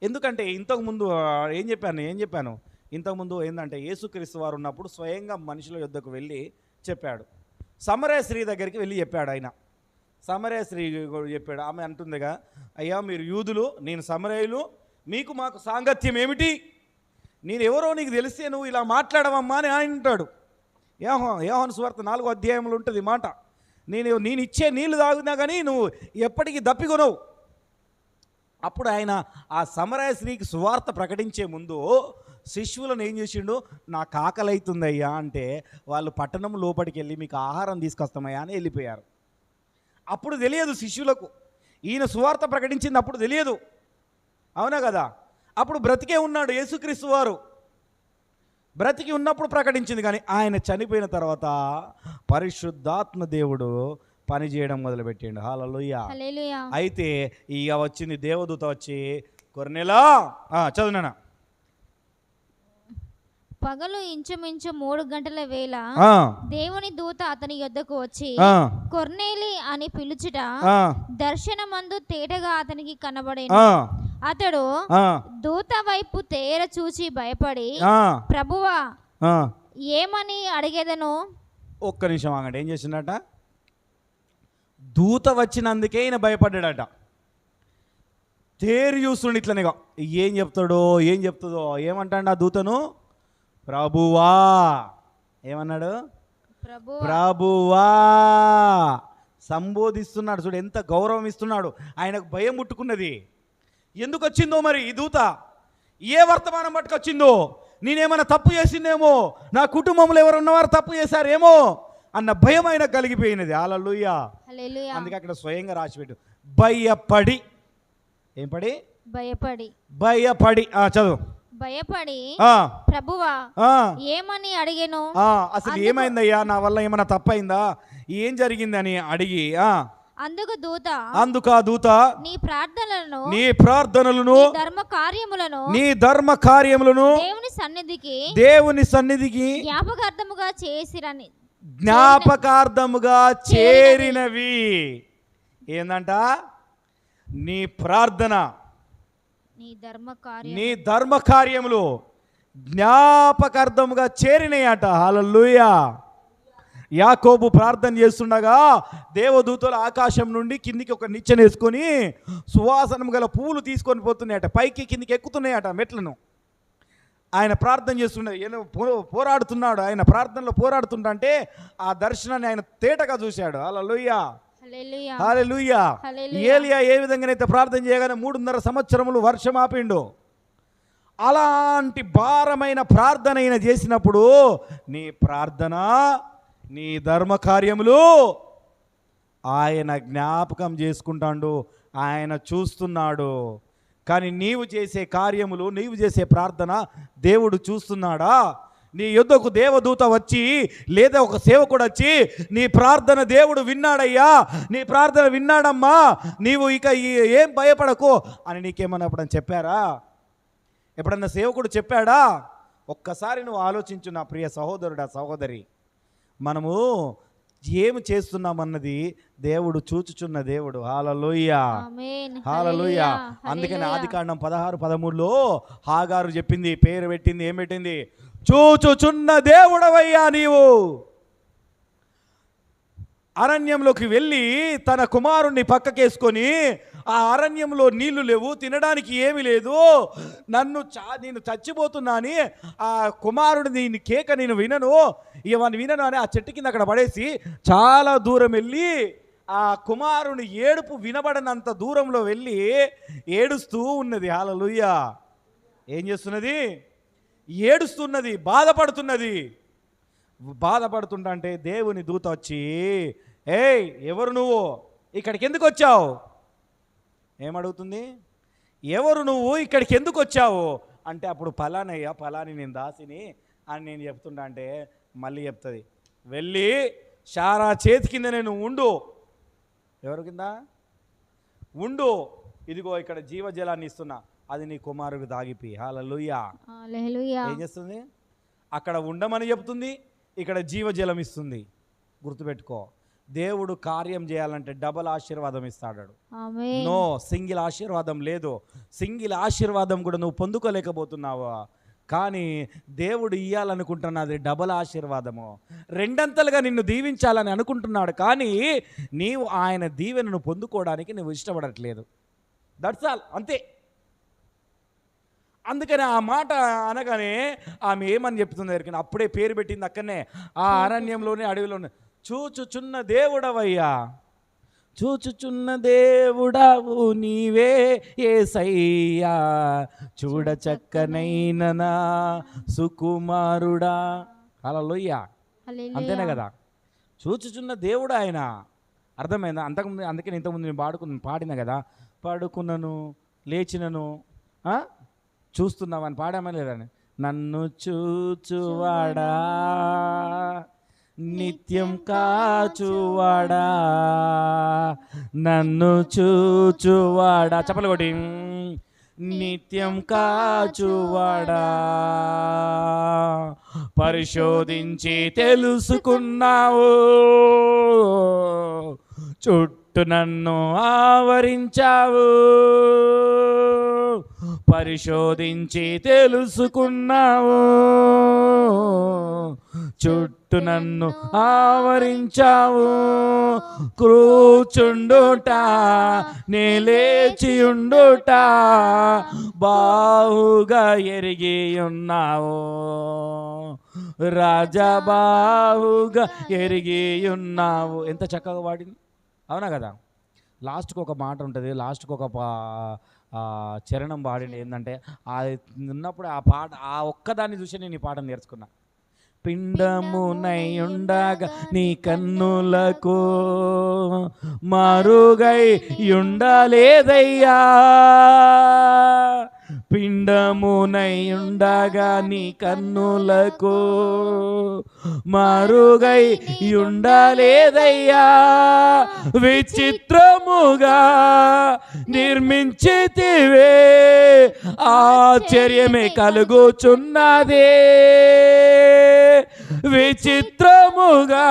ఎందుకంటే ఇంతకుముందు ఏం చెప్పాను ఇంతకుముందు ఏంటంటే యేసుక్రీస్తు వారు ఉన్నప్పుడు స్వయంగా మనుషుల యుద్ధకు వెళ్ళి చెప్పాడు. సమరయ స్త్రీ దగ్గరికి వెళ్ళి చెప్పాడు. ఆయన సమరయ స్త్రీ చెప్పాడు. ఆమె అంటుందిగా, అయ్యా మీరు యూదులు, నేను సమరయులు, మీకు మాకు సాంగత్యం ఏమిటి? నేను ఎవరో నీకు తెలిస్తే నువ్వు ఇలా మాట్లాడవమ్మా అని ఆయన అంటాడు. యోహాను సువార్త 4వ అధ్యాయంలో ఉంటుంది మాట. నేను ఇచ్చే నీళ్లు తాగుతున్నా కానీ నువ్వు ఎప్పటికీ దప్పికొనవు. అప్పుడు ఆయన ఆ సమరయ స్త్రీకి సువార్త ప్రకటించే ముందు శిష్యులను ఏం చేసిండు, నాకు ఆకలి అవుతుందయ్యా అంటే వాళ్ళు పట్టణం లోపలికి వెళ్ళి మీకు ఆహారం తీసుకొస్తామయ్యా అని వెళ్ళిపోయారు. అప్పుడు తెలియదు శిష్యులకు, ఈయన సువార్త ప్రకటించింది అప్పుడు తెలియదు. అవునా కదా? అప్పుడు బ్రతికే ఉన్నాడు యేసుక్రీస్తు వారు, బ్రతికి ఉన్నప్పుడు ప్రకటించింది. కానీ ఆయన చనిపోయిన తర్వాత పరిశుద్ధాత్మ దేవుడు పని చేయడం మొదలుపెట్టిండు. హల్లెలూయా. అయితే ఇక వచ్చింది దేవదూత వచ్చి, కొర్నేలా చదువునా, పగలు ఇంచుమించు 3 గంటల వేళ దేవుని దూత అతని యొద్దకు వచ్చి కొర్నేలి అని పిలుచుట దర్శనమందు తేటగా అతనికి కనబడేను. అతడు దూత వైపు తేర చూచి భయపడి, ప్రభువా ఏమని అడిగేదను. ఒక్క నిమిషం ఆగండి. ఏం చేసిండట? దూత వచ్చినందుకే ఈయన భయపడ్డాడట. తేరి చూస్తుండే ఇట్లనేగా, ఏం చెప్తుందో ఏమంటాడు ఆ దూతను? ప్రభువా. ఏమన్నాడు? ప్రభువా సంబోధిస్తున్నాడు. చూడు ఎంత గౌరవం ఇస్తున్నాడు. ఆయనకు భయం ముట్టుకున్నది. ఎందుకు వచ్చిందో మరి ఈ దూత, ఏ వర్తమానం పట్టుకొచ్చిందో, నేనేమైనా తప్పు చేసిందేమో, నా కుటుంబంలో ఎవరు ఉన్నవారు తప్పు చేశారేమో అన్న భయం ఆయన కలిగిపోయినది. హల్లెలూయా. అందుకే అక్కడ స్వయంగా రాసిపెట్టు, భయపడి. ఏం పడి? భయపడి. చదువు. భయపడి ప్రభువా ఏమని అడిగేను. అసలు ఏమైందయ్యా, నా వల్ల ఏమైనా తప్పైందా, ఏం జరిగిందని అడిగి, అందుకు ఆ దూత నీ ప్రార్థనలను నీ ధర్మ కార్యములను దేవుని సన్నిధికి జ్ఞాపకార్థముగా చేరినవి. ఏందంట? నీ ప్రార్థన, నీ ధర్మ కార్యములు జ్ఞాపకార్థముగా చేరినాయట. హల్లెలూయా. యాకోబు ప్రార్థన చేస్తుండగా దేవదూతలు ఆకాశం నుండి కిందికి ఒక నిచ్చెన వేసుకొని సువాసనం గల పువ్వులు తీసుకొని పోతున్నాయట, పైకి కిందికి ఎక్కుతున్నాయట మెట్లను. ఆయన ప్రార్థన చేస్తుండే, పోరాడుతున్నాడు. ఆయన ప్రార్థనలో పోరాడుతుంటే ఆ దర్శనాన్ని ఆయన తేటగా చూశాడు. హల్లెలూయా. హల్లెలూయా. ఏలియా ఏ విధంగానైతే ప్రార్థన చేయగానే 3.5 సంవత్సరములు వర్షం ఆపిండు, అలాంటి భారమైన ప్రార్థన అయిన చేసినప్పుడు నీ ప్రార్థన, నీ ధర్మ కార్యములు ఆయన జ్ఞాపకం చేసుకుంటాడు, ఆయన చూస్తున్నాడు. కానీ నీవు చేసే కార్యములు, నీవు చేసే ప్రార్థన దేవుడు చూస్తున్నాడా? నీ యొద్దకు దేవదూత వచ్చి లేదా ఒక సేవకుడు వచ్చి నీ ప్రార్థన దేవుడు విన్నాడయ్యా, నీ ప్రార్థన విన్నాడమ్మా, నీవు ఇక ఏం భయపడకు అని నీకేమన్నా ఎప్పుడన్నా చెప్పారా? ఎప్పుడన్నా సేవకుడు చెప్పాడా? ఒక్కసారి నువ్వు ఆలోచించు నా ప్రియ సహోదరుడా, సహోదరి. మనము ఏమి చేస్తున్నామన్నది దేవుడు చూచుచున్న దేవుడు. హల్లెలూయా. హల్లెలూయా. అందుకని ఆదికాండం 16:13లో హాగారు చెప్పింది, పేరు పెట్టింది, ఏం పెట్టింది? చూచుచున్న దేవుడవయ్యా నీవు. అరణ్యంలోకి వెళ్ళి తన కుమారుణ్ణి పక్కకేసుకొని, ఆ అరణ్యంలో నీళ్లు లేవు, తినడానికి ఏమీ లేదు, నేను చచ్చిపోతున్నా అని ఆ కుమారుడు దీని కేక నేను వినను అని ఆ చెట్టు కింద అక్కడ పడేసి చాలా దూరం వెళ్ళి ఆ కుమారుని ఏడుపు వినబడనంత దూరంలో వెళ్ళి ఏడుస్తూ ఉన్నది. హల్లెలూయా. ఏం చేస్తున్నది? ఏడుస్తున్నది, బాధపడుతుంటే దేవుని దూత వచ్చి, ఏయ్ ఎవరు నువ్వు, ఇక్కడికి ఎందుకు వచ్చావు? ఏమడుగుతుంది? ఎవరు నువ్వు, ఇక్కడికి ఎందుకు వచ్చావు అంటే అప్పుడు ఫలానయ్యా, ఫలాని నేను దాసిని అని నేను చెప్తుంటా అంటే మళ్ళీ చెప్తుంది, వెళ్ళి శారా చేతి కింద నేను ఉండు. ఎవరి కింద ఉండు? ఇదిగో ఇక్కడ జీవజలాన్ని ఇస్తున్నా, అది నీ కుమారుడికి తాగిపి. హల్లెలూయా. ఏం చేస్తుంది? అక్కడ ఉండమని చెప్తుంది, ఇక్కడ జీవజలం ఇస్తుంది. గుర్తుపెట్టుకో, దేవుడు కార్యం చేయాలంటే డబల్ ఆశీర్వాదం ఇస్తాడు. నో సింగిల్ ఆశీర్వాదం లేదు. సింగిల్ ఆశీర్వాదం కూడా నువ్వు పొందుకోలేకపోతున్నావా? కానీ దేవుడు ఇయ్యాలనుకుంటున్నది డబల్ ఆశీర్వాదము, రెండంతలుగా నిన్ను దీవించాలని అనుకుంటున్నాడు. కానీ నీవు ఆయన దీవెనను పొందుకోవడానికి నువ్వు ఇష్టపడట్లేదు. దట్స్ ఆల్, అంతే. అందుకని ఆ మాట అనగానే ఆమె ఏమని చెప్తుంది దగ్గరికి, అప్పుడే పేరు పెట్టింది అక్కడనే, ఆ అరణ్యంలోనే అడవిలోనే, చూచుచున్న దేవుడవయ్యా, చూచుచున్న దేవుడవు నీవే యేసయ్యా, చూడ చక్కనైన నా సుకుమారుడా. హల్లెలూయా. అంతేనే కదా, చూచుచున్న దేవుడు ఆయన. అర్థమైందా? అంతకుముందు అందుకని ఇంతకుముందు నేను పాడిన కదా, పడుకున్నను లేచినను చూస్తున్నావని పాడామని లేదని. నన్ను చూచువాడా, నిత్యం కాచువాడా, నన్ను చూచువాడా, చెప్పలు కొట్టి, నిత్యం కాచువాడా, పరిశోధించి తెలుసుకున్నావు, చుట్టూ నన్ను ఆవరించావు, పరిశోధించి తెలుసుకున్నావు, చుట్టూ నన్ను ఆవరించావు, కూర్చుండుట నే లేచియుండుట బాహుగా ఎరిగి ఉన్నావు, రాజబాహుగా ఎరిగి ఉన్నావు. ఎంత చక్కగా వాడింది, అవునా కదా? లాస్ట్కి ఒక మాట ఉంటుంది, లాస్ట్కి ఒక చరణం పాడింది. ఏంటంటే అది ఉన్నప్పుడు ఆ పాట, ఆ ఒక్కదాన్ని చూసి నేను ఈ పాటను నేర్చుకున్నా. పిండమునై ఉండగా నీ కన్నులకు మరుగై ఉండలేదయ్యా, పిండమునై ఉండగా నీ కన్నులకు మరుగై ఉండలేదయ్యా, విచిత్రముగా నిర్మించితివే, ఆశ్చర్యమే కలుగుచున్నదే, విచిత్రముగా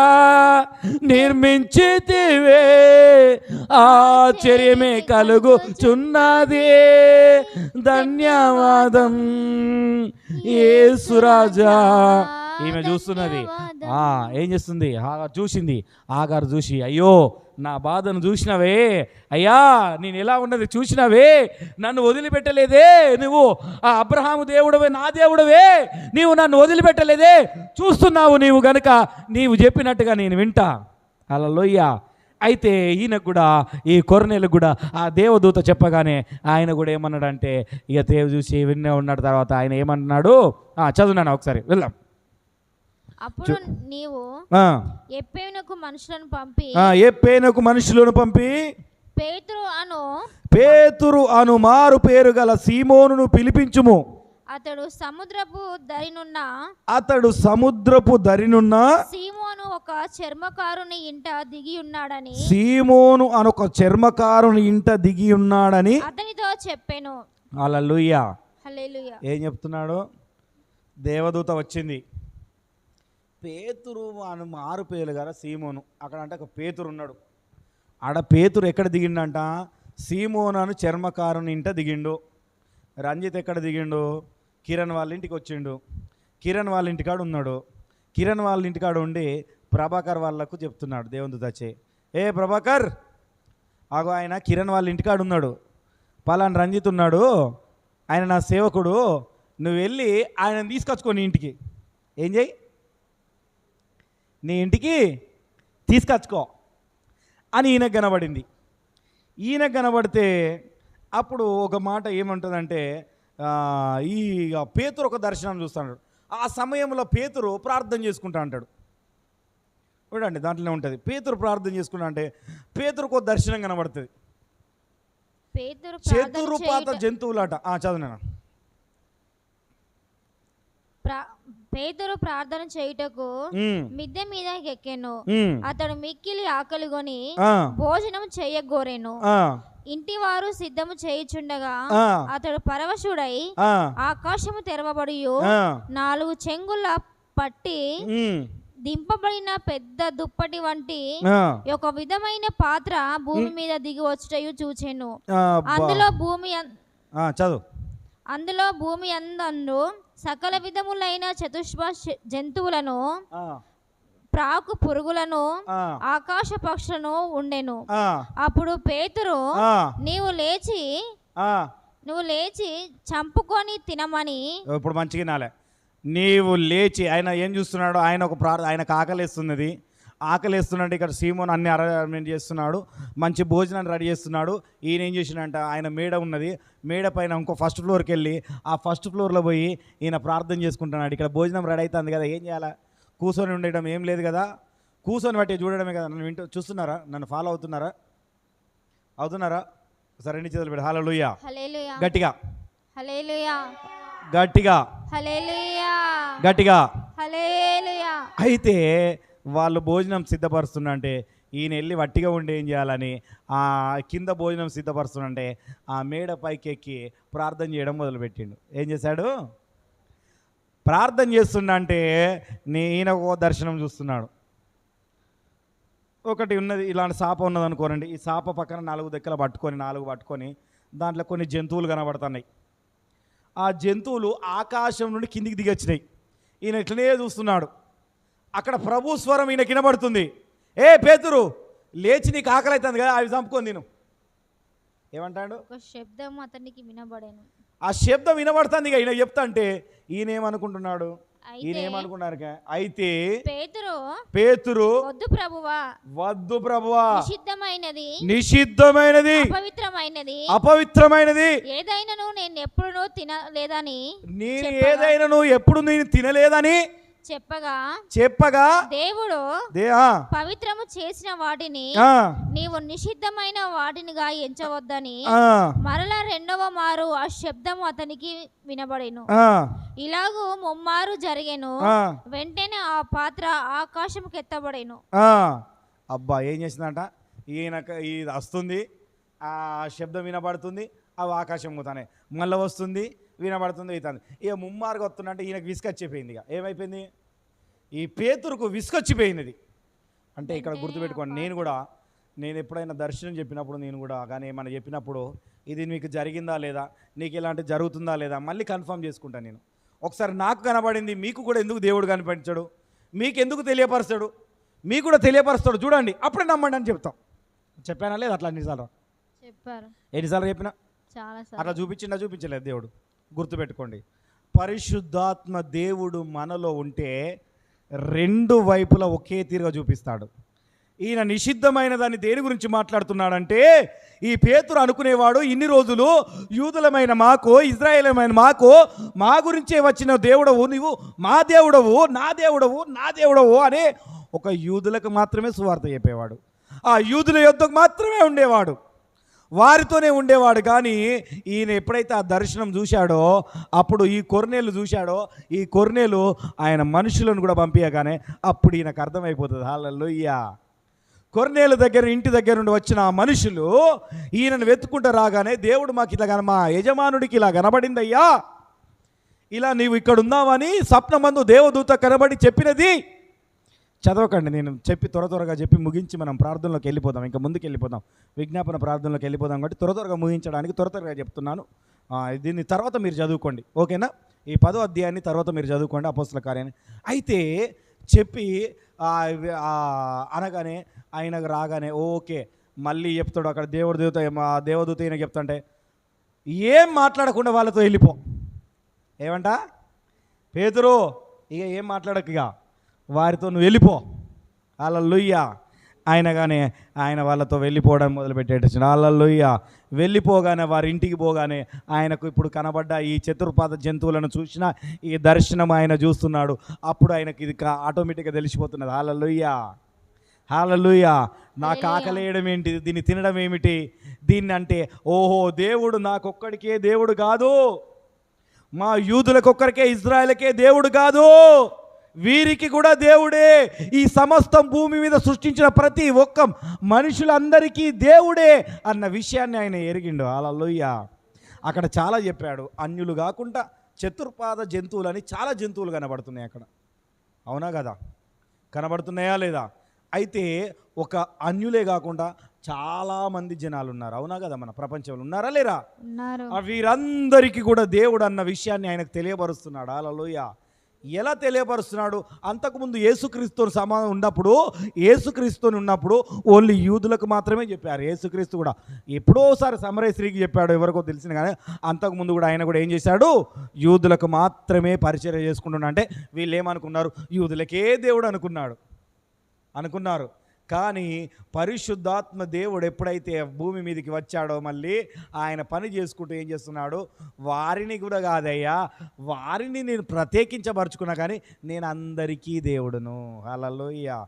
నిర్మించితివే, ఆశ్చర్యమే కలుగుచున్నదే, ధన్యవాదం యేసురాజా. ఈమె చూస్తున్నది, ఏం చేస్తుంది? చూసింది, ఆగారు చూసి, అయ్యో నా బాధను చూసినవే అయ్యా, నేను ఎలా ఉన్నది చూసినవే, నన్ను వదిలిపెట్టలేదే నువ్వు, ఆ అబ్రహాము దేవుడవే, నా దేవుడవే, నీవు నన్ను వదిలిపెట్టలేదే, చూస్తున్నావు నీవు గనుక నీవు చెప్పినట్టుగా నేను వింటా. హల్లెలూయా. అయితే ఈయనకు కూడా, ఈ కొర్నేలకు కూడా ఆ దేవదూత చెప్పగానే ఆయన కూడా ఏమన్నాడంటే, ఇక దేవు చూసి విన్నే ఉన్నాడు. తర్వాత ఆయన ఏమన్నాడు చదువున్నాను ఒకసారి, వెళ్దాం. అప్పుడు నీవు ఎప్పేనుకు మనుషులను పంపి పేతురు అను మారు పేరు గల సీమోనును పిలిపించుము, అతడు సముద్రపు దరినున్న సీమోను ఒక చర్మకారుని ఇంట దిగి ఉన్నాడని అతనితో చెప్పాను. హల్లెలూయా. ఏం చెప్తున్నాడు? దేవదూత వచ్చింది, పేతురు అని మారు పేరు కదా సీమోను, అక్కడ అంటే ఒక పేతురు ఉన్నాడు. ఆడ పేతురు ఎక్కడ దిగిండంట? సీమోను అని చర్మకారుని ఇంట దిగిండు. రంజిత్ ఎక్కడ దిగిండు? కిరణ్ వాళ్ళ ఇంటికి వచ్చిండు. కిరణ్ వాళ్ళ ఇంటికాడ ఉన్నాడు. కిరణ్ వాళ్ళ ఇంటికాడ ఉండి ప్రభాకర్ వాళ్ళకు చెప్తున్నాడు దేవుని దూత, ఏ ప్రభాకర్, ఆగో ఆయన కిరణ్ వాళ్ళ ఇంటికాడ ఉన్నాడు, పలానా రంజిత్ ఉన్నాడు, ఆయన నా సేవకుడు, నువ్వు వెళ్ళి ఆయన తీసుకొచ్చుకో నీ ఇంటికి. ఏం చేయి? నీ ఇంటికి తీసుకొచ్చుకో అని ఈయనకు కనబడింది. ఈయనకు కనబడితే అప్పుడు ఒక మాట ఏమంటుందంటే, ఈ పేతురు ఒక దర్శనం చూస్తాడు. ఆ సమయంలో పేతురు ప్రార్థన చేసుకుంటా అంటాడు. చూడండి దాంట్లోనే ఉంటుంది, పేతురు ప్రార్థన చేసుకుంటా అంటే పేతురుకు ఒక దర్శనం కనబడుతుంది. చతురుపాత జంతువులాట. చదువునా? పేతురు ప్రార్థన చేయుటకు మిద్దె మీద ఎక్కెను. అతడు మిక్కిలి ఆకలిగొని భోజనం చేయగోరెను. ఇంటి వారు సిద్ధము చేయుచుండగా అతడు పరవశుడై ఆకాశము తెరవబడి 4 చెంగుల పట్టి దింపబడిన పెద్ద దుప్పటి వంటి ఒక విధమైన పాత్ర భూమి మీద దిగి వచ్చుటయు చూచెను. అందులో భూమి అందు సకల విధములైన చతుష్ప జంతువులను, ప్రాకు పురుగులను, ఆకాశ పక్షులను ఉండెను. అప్పుడు పేతురు నీవు లేచి చంపుకొని తినమని. ఇప్పుడు మంచిగా నాలే, నీవు లేచి, ఆయన ఏం చూస్తున్నాడు, ఆయన ఆయనకు ఆకలిస్తున్నది. ఆకలిస్తున్నట్టు ఇక్కడ సీమోన్ అన్ని అరేంజ్మెంట్ చేస్తున్నాడు, మంచి భోజనాన్ని రెడీ చేస్తున్నాడు. ఈయన ఏం చేసినంట, ఆయన మేడ ఉన్నది, మేడ పైన ఇంకో ఫస్ట్ ఫ్లోర్కి వెళ్ళి ఆ ఫస్ట్ ఫ్లోర్లో పోయి ఈయన ప్రార్థన చేసుకుంటున్నాడు. ఇక్కడ భోజనం రెడీ అవుతుంది కదా, ఏం చేయాలా, కూర్చొని ఉండడం ఏం లేదు కదా, కూర్చొని బట్టి చూడడమే కదా. నన్ను చూస్తున్నారా, నన్ను ఫాలో అవుతున్నారా? సరే, 2 చేతులు పెట్టి హల్లెలూయా, గట్టిగా హల్లెలూయా, గట్టిగా హల్లెలూయా. అయితే వాళ్ళు భోజనం సిద్ధపరుస్తున్నంటే ఈయన వెళ్ళి వట్టిగా ఉండి ఏం చేయాలని ఆ కింద భోజనం సిద్ధపరుస్తున్నంటే ఆ మేడ పైకి ఎక్కి ప్రార్థన చేయడం మొదలుపెట్టిండు. ఏం చేశాడు, ప్రార్థన చేస్తుండంటే ఈయన ఒక దర్శనం చూస్తున్నాడు. ఒకటి ఉన్నది, ఇలాంటి సాప ఉన్నది అనుకోనండి. ఈ సాప పక్కన 4 దెక్కలు పట్టుకొని దాంట్లో కొన్ని జంతువులు కనబడుతున్నాయి. ఆ జంతువులు ఆకాశం నుండి కిందికి దిగొచ్చినాయి. ఈయన ఇట్లనే చూస్తున్నాడు. అక్కడ ప్రభు స్వరం ఈయన వినబడుతుంది, ఏ పేతురు లేచి నీకు ఆకలి అవుతుంది కదా, అవి చంపుకొని తిను. ఏమంటాడు, ఒక శబ్దం అతనికి వినబడేను. ఆ శబ్దం వినబడుతుంది. ఇక ఈయన చెప్తా అంటే ఈయన ఏమనుకుంటున్నాడు, అయితే పేతురు వద్దు ప్రభువా, నిషిద్ధమైనది అపవిత్రమైనది ఏదైనా నేను ఎప్పుడు తినలేదని చెప్పగా దేవుడు పవిత్రము చేసిన వాటిని నీవు నిషిద్ధమైన వాటినిగా ఎంచవద్దని మరలా 2వ మారు ఆ శబ్దము అతనికి వినబడెను. ఇలాగూ 3 మారు జరిగెను. వెంటనే ఆ పాత్ర ఆకాశంకి ఎత్తబడెను. అబ్బా, ఏం చేసిందంట, ఇది వస్తుంది, ఆ శబ్దం వినబడుతుంది, అవి ఆకాశం పోతానే, మళ్ళీ వస్తుంది, వినబడుతుంది, అవుతుంది. ఇక 3 మారుగా వస్తుందంటే ఈయనకు విసుకొచ్చిపోయింది. ఇక ఏమైపోయింది, ఈ పేతురుకు విసుకొచ్చిపోయినది. అంటే ఇక్కడ గుర్తుపెట్టుకోండి, నేను ఎప్పుడైనా దర్శనం చెప్పినప్పుడు నేను కూడా కానీ ఏమైనా చెప్పినప్పుడు ఇది మీకు జరిగిందా లేదా, నీకు ఇలాంటి జరుగుతుందా లేదా మళ్ళీ కన్ఫర్మ్ చేసుకుంటాను. నేను ఒకసారి నాకు కనబడింది, మీకు కూడా ఎందుకు దేవుడు కనిపించాడు, మీకు ఎందుకు తెలియపరుస్తాడు, మీకు కూడా తెలియపరుస్తాడు చూడండి, అప్పుడే నమ్మండి అని చెప్తాం. చెప్పానా లేదా, అట్లా ఎన్నిసార్లు చెప్పినా అట్లా చూపించలేదు దేవుడు. గుర్తుపెట్టుకోండి, పరిశుద్ధాత్మ దేవుడు మనలో ఉంటే 2 వైపులా ఒకే తీరుగా చూపిస్తాడు. ఈయన నిషిద్ధమైన దాన్ని దేని గురించి మాట్లాడుతున్నాడంటే, ఈ పేతురు అనుకునేవాడు ఇన్ని రోజులు యూదులమైన మాకు, ఇజ్రాయేలమైన మాకు, మా గురించే వచ్చిన దేవుడవు నీవు, మా దేవుడవు, నా దేవుడవు అనే ఒక యూదులకు మాత్రమే సువార్త చెప్పేవాడు. ఆ యూదుల యొద్దకు మాత్రమే ఉండేవాడు, వారితోనే ఉండేవాడు. కానీ ఈయన ఎప్పుడైతే ఆ దర్శనం చూశాడో, అప్పుడు ఈ కొర్నేలు చూశాడో, ఈ కొర్నేలు ఆయన మనుషులను కూడా పంపించగానే అప్పుడు ఈయనకు అర్థమైపోతుంది. హల్లెలూయా. కొర్నేలు ఇంటి దగ్గర నుండి వచ్చిన ఆ మనుషులు ఈయనను వెతుక్కుంటూ రాగానే, దేవుడు మాకు ఇట్లా మా యజమానుడికి ఇలా కనబడిందయ్యా, ఇలా నీవు ఇక్కడ ఉన్నావని స్వప్నమందు దేవదూత కనబడి చెప్పినది. చదవకండి, నేను త్వరగా చెప్పి ముగించి మనం ప్రార్థనలోకి వెళ్ళిపోదాం. ఇంకా ముందుకు వెళ్ళిపోదాం, విజ్ఞాపన ప్రార్థనలోకి వెళ్ళిపోదాం. కాబట్టి త్వరగా ముగించడానికి త్వరగా చెప్తున్నాను. దీన్ని తర్వాత మీరు చదువుకోండి, ఓకేనా? ఈ 10వ అధ్యాయాన్ని తర్వాత మీరు చదువుకోండి, అపోస్తల కార్యాన్ని. అయితే చెప్పి అనగానే ఆయనకు రాగానే ఓకే, మళ్ళీ చెప్తాడు. అక్కడ దేవదూత ఈయన చెప్తుంటే ఏం మాట్లాడకుండా వాళ్ళతో వెళ్ళిపో. ఏమంట, పేతురు ఇక ఏం మాట్లాడక, ఇక వారితో నువ్వు వెళ్ళిపో. హల్లెలూయా. ఆయన వాళ్ళతో వెళ్ళిపోవడం మొదలుపెట్టేట. హల్లెలూయా. వెళ్ళిపోగానే వారి ఇంటికి పోగానే ఆయనకు ఇప్పుడు కనబడ్డ ఈ చతుర్పాద జంతువులను చూసిన ఈ దర్శనం ఆయన చూస్తున్నాడు. అప్పుడు ఆయనకి ఇది ఆటోమేటిక్గా తెలిసిపోతున్నది. హల్లెలూయా. నాకు ఆకలేయడం ఏంటి, దీన్ని తినడం ఏమిటి, దీన్ని అంటే ఓహో దేవుడు నాకొక్కడికే దేవుడు కాదు, మా యూదులకొక్కరికే ఇజ్రాయెల్కే దేవుడు కాదు, వీరికి కూడా దేవుడే. ఈ సమస్తం భూమి మీద సృష్టించిన ప్రతి ఒక్క మనుషులందరికీ దేవుడే అన్న విషయాన్ని ఆయన ఎరిగిండు. హల్లెలూయా. అక్కడ చాలా చెప్పాడు. అన్యులు కాకుండా చతుర్పాద జంతువులని చాలా జంతువులు కనబడుతున్నాయి అక్కడ. అవునా కదా? కనబడుతున్నాయా లేదా? అయితే ఒక అన్యులే కాకుండా చాలామంది జనాలు ఉన్నారు. అవునా కదా? మన ప్రపంచంలో ఉన్నారా లేరా? వీరందరికీ కూడా దేవుడు అన్న విషయాన్ని ఆయనకు తెలియపరుస్తున్నాడు. హల్లెలూయా. ఎలా తెలియపరుస్తున్నాడు? అంతకుముందు యేసుక్రీస్తుతో సమానం ఉన్నప్పుడు ఓన్లీ యూదులకు మాత్రమే చెప్పారు. యేసుక్రీస్తు కూడా ఎప్పుడోసారి సమరయ స్త్రీకి చెప్పాడు, ఎవరికో తెలిసిన కానీ అంతకుముందు కూడా ఆయన కూడా ఏం చేశాడు? యూదులకు మాత్రమే పరిచర్య చేసుకుంటున్నా అంటే వీళ్ళు ఏమనుకున్నారు? యూదులకే దేవుడు అనుకున్నారు. కానీ పరిశుద్ధాత్మ దేవుడు ఎప్పుడైతే భూమి మీదకి వచ్చాడో మళ్ళీ ఆయన పని చేసుకుంటూ ఏం చేస్తున్నాడు? వారిని కూడా కాదయ్యా, వారిని నేను ప్రత్యేకించబరుచుకున్నా కానీ నేను అందరికీ దేవుడును. హల్లెలూయా.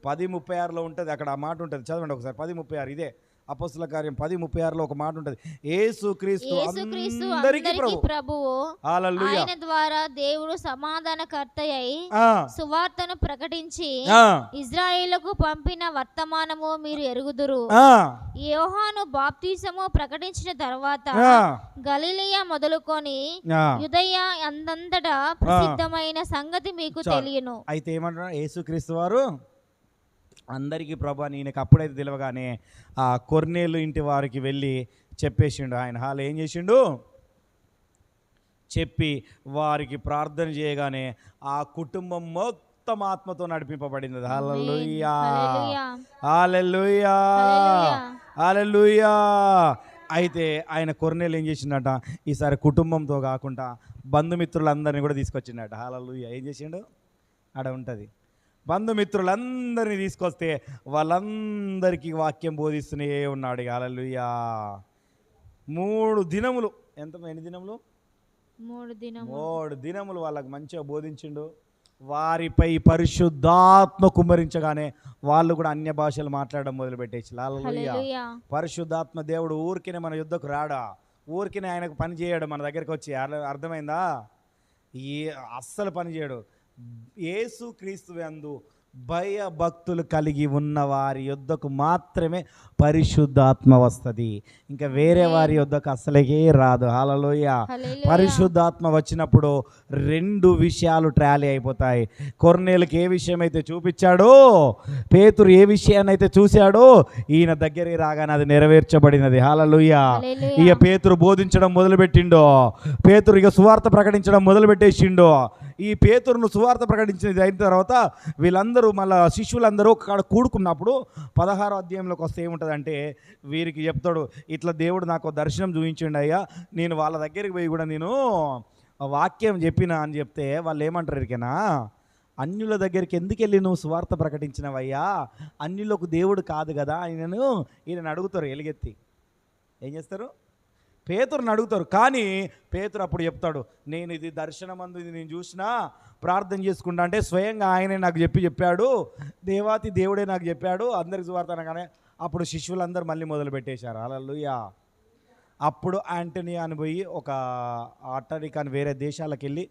10:36 ఉంటుంది అక్కడ ఆ మాట ఉంటుంది, చదవండి ఒకసారి. 10:36 ఇదే అపోస్తల కార్యం 10:36 ఒక మాట ఉంటుంది. యేసుక్రీస్తు అందరికీ ప్రభువు, హల్లెలూయా. ఆయన ద్వారా దేవుడు సమాధానకర్తయై సువార్తను ప్రకటించి ఇశ్రాయేలుకు పంపిన వర్తమానము మీరు ఎరుగుదురు. యోహాను బాప్తిసము ప్రకటించిన తర్వాత గలిలయ మొదలుకొని యూదయ అందంతటా ప్రసిద్ధమైన సంగతి మీకు తెలియను. అయితే ఏమంటున్నారు? యేసుక్రీస్తు వారు అందరికీ ప్రభు అని ఈయనకు అప్పుడైతే తెలియగానే ఆ కొర్నేలు ఇంటి వారికి వెళ్ళి చెప్పేసిండు ఆయన. హాల్ ఏం చేసిండు? చెప్పి వారికి ప్రార్థన చేయగానే ఆ కుటుంబం మొత్తం ఆత్మతో నడిపింపబడింది. హల్లెలూయా, హల్లెలూయా, హల్లెలూయా. అయితే ఆయన కొర్నేలు ఏం చేసిండట? ఈసారి కుటుంబంతో కాకుండా బంధుమిత్రులందరినీ కూడా తీసుకొచ్చిండట. హల్లెలూయా. ఏం చేసిండు? ఆడ ఉంటుంది. బంధుమిత్రులందరినీ తీసుకొస్తే వాళ్ళందరికీ వాక్యం బోధిస్తూనే ఉన్నాడు. హల్లెలూయా. 3 దినములు. ఎన్ని దినములు? 3 దినములు వాళ్ళకి మంచిగా బోధించిండు. వారిపై పరిశుద్ధాత్మ కుమ్మరించగానే వాళ్ళు కూడా అన్య భాషలు మాట్లాడడం మొదలుపెట్టేసి. హల్లెలూయా. పరిశుద్ధాత్మ దేవుడు ఊరికినే మన యుద్ధకు రాడా, ఊరికినే ఆయనకు పని చేయడు మన దగ్గరికి వచ్చి. అర్థమైందా? అస్సలు పని చేయడు. యేసుక్రీస్తు యందు భయభక్తులు కలిగి ఉన్న వారి యొద్దకు మాత్రమే పరిశుద్ధాత్మ వస్తుంది, ఇంకా వేరే వారి యొద్దకు అసలుకే రాదు. హల్లెలూయా. పరిశుద్ధాత్మ వచ్చినప్పుడు 2 విషయాలు ట్రాలీ అయిపోతాయి. కొర్నేలుకి ఏ విషయం అయితే చూపించాడో, పేతురు ఏ విషయాన్ని అయితే చూశాడో, ఈయన దగ్గరికి రాగానే అది నెరవేర్చబడినది. హల్లెలూయా. ఇక పేతురు బోధించడం మొదలుపెట్టిండో, పేతురు ఇక సువార్త ప్రకటించడం మొదలుపెట్టేసిండో. ఈ పేతురును సువార్త ప్రకటించినది అయిన తర్వాత వీళ్ళందరూ మళ్ళీ శిష్యులందరూ ఒక కూడుకున్నప్పుడు 16వ అధ్యాయంలోకి వస్తే ఏముంటుందంటే, వీరికి చెప్తాడు, ఇట్లా దేవుడు నాకు దర్శనం చూపించిండు అయ్యా, నేను వాళ్ళ దగ్గరికి పోయి కూడా నేను వాక్యం చెప్పినా అని చెప్తే వాళ్ళు ఏమంటారు ఇరికేనా? అన్యుల దగ్గరికి ఎందుకు వెళ్ళి నువ్వు సువార్త ప్రకటించినవయ్యా? అన్యులకు దేవుడు కాదు కదా ఈయనను అడుగుతారు. ఎలుగెత్తి ఏం చేస్తారు? పేతురుని అడుగుతారు. కానీ పేతురు అప్పుడు చెప్తాడు, నేను ఇది దర్శనమందు ఇది నేను చూసినా, ప్రార్థన చేసుకుంటా అంటే స్వయంగా ఆయనే నాకు చెప్పాడు, దేవాతి దేవుడే నాకు చెప్పాడు అందరికి సువార్త అనగానే అప్పుడు శిష్యులందరూ మళ్ళీ మొదలు పెట్టేశారు. హల్లెలూయా. అప్పుడు యాంటనీ అని పోయి ఒక అట్టడికాని వేరే దేశాలకు వెళ్ళి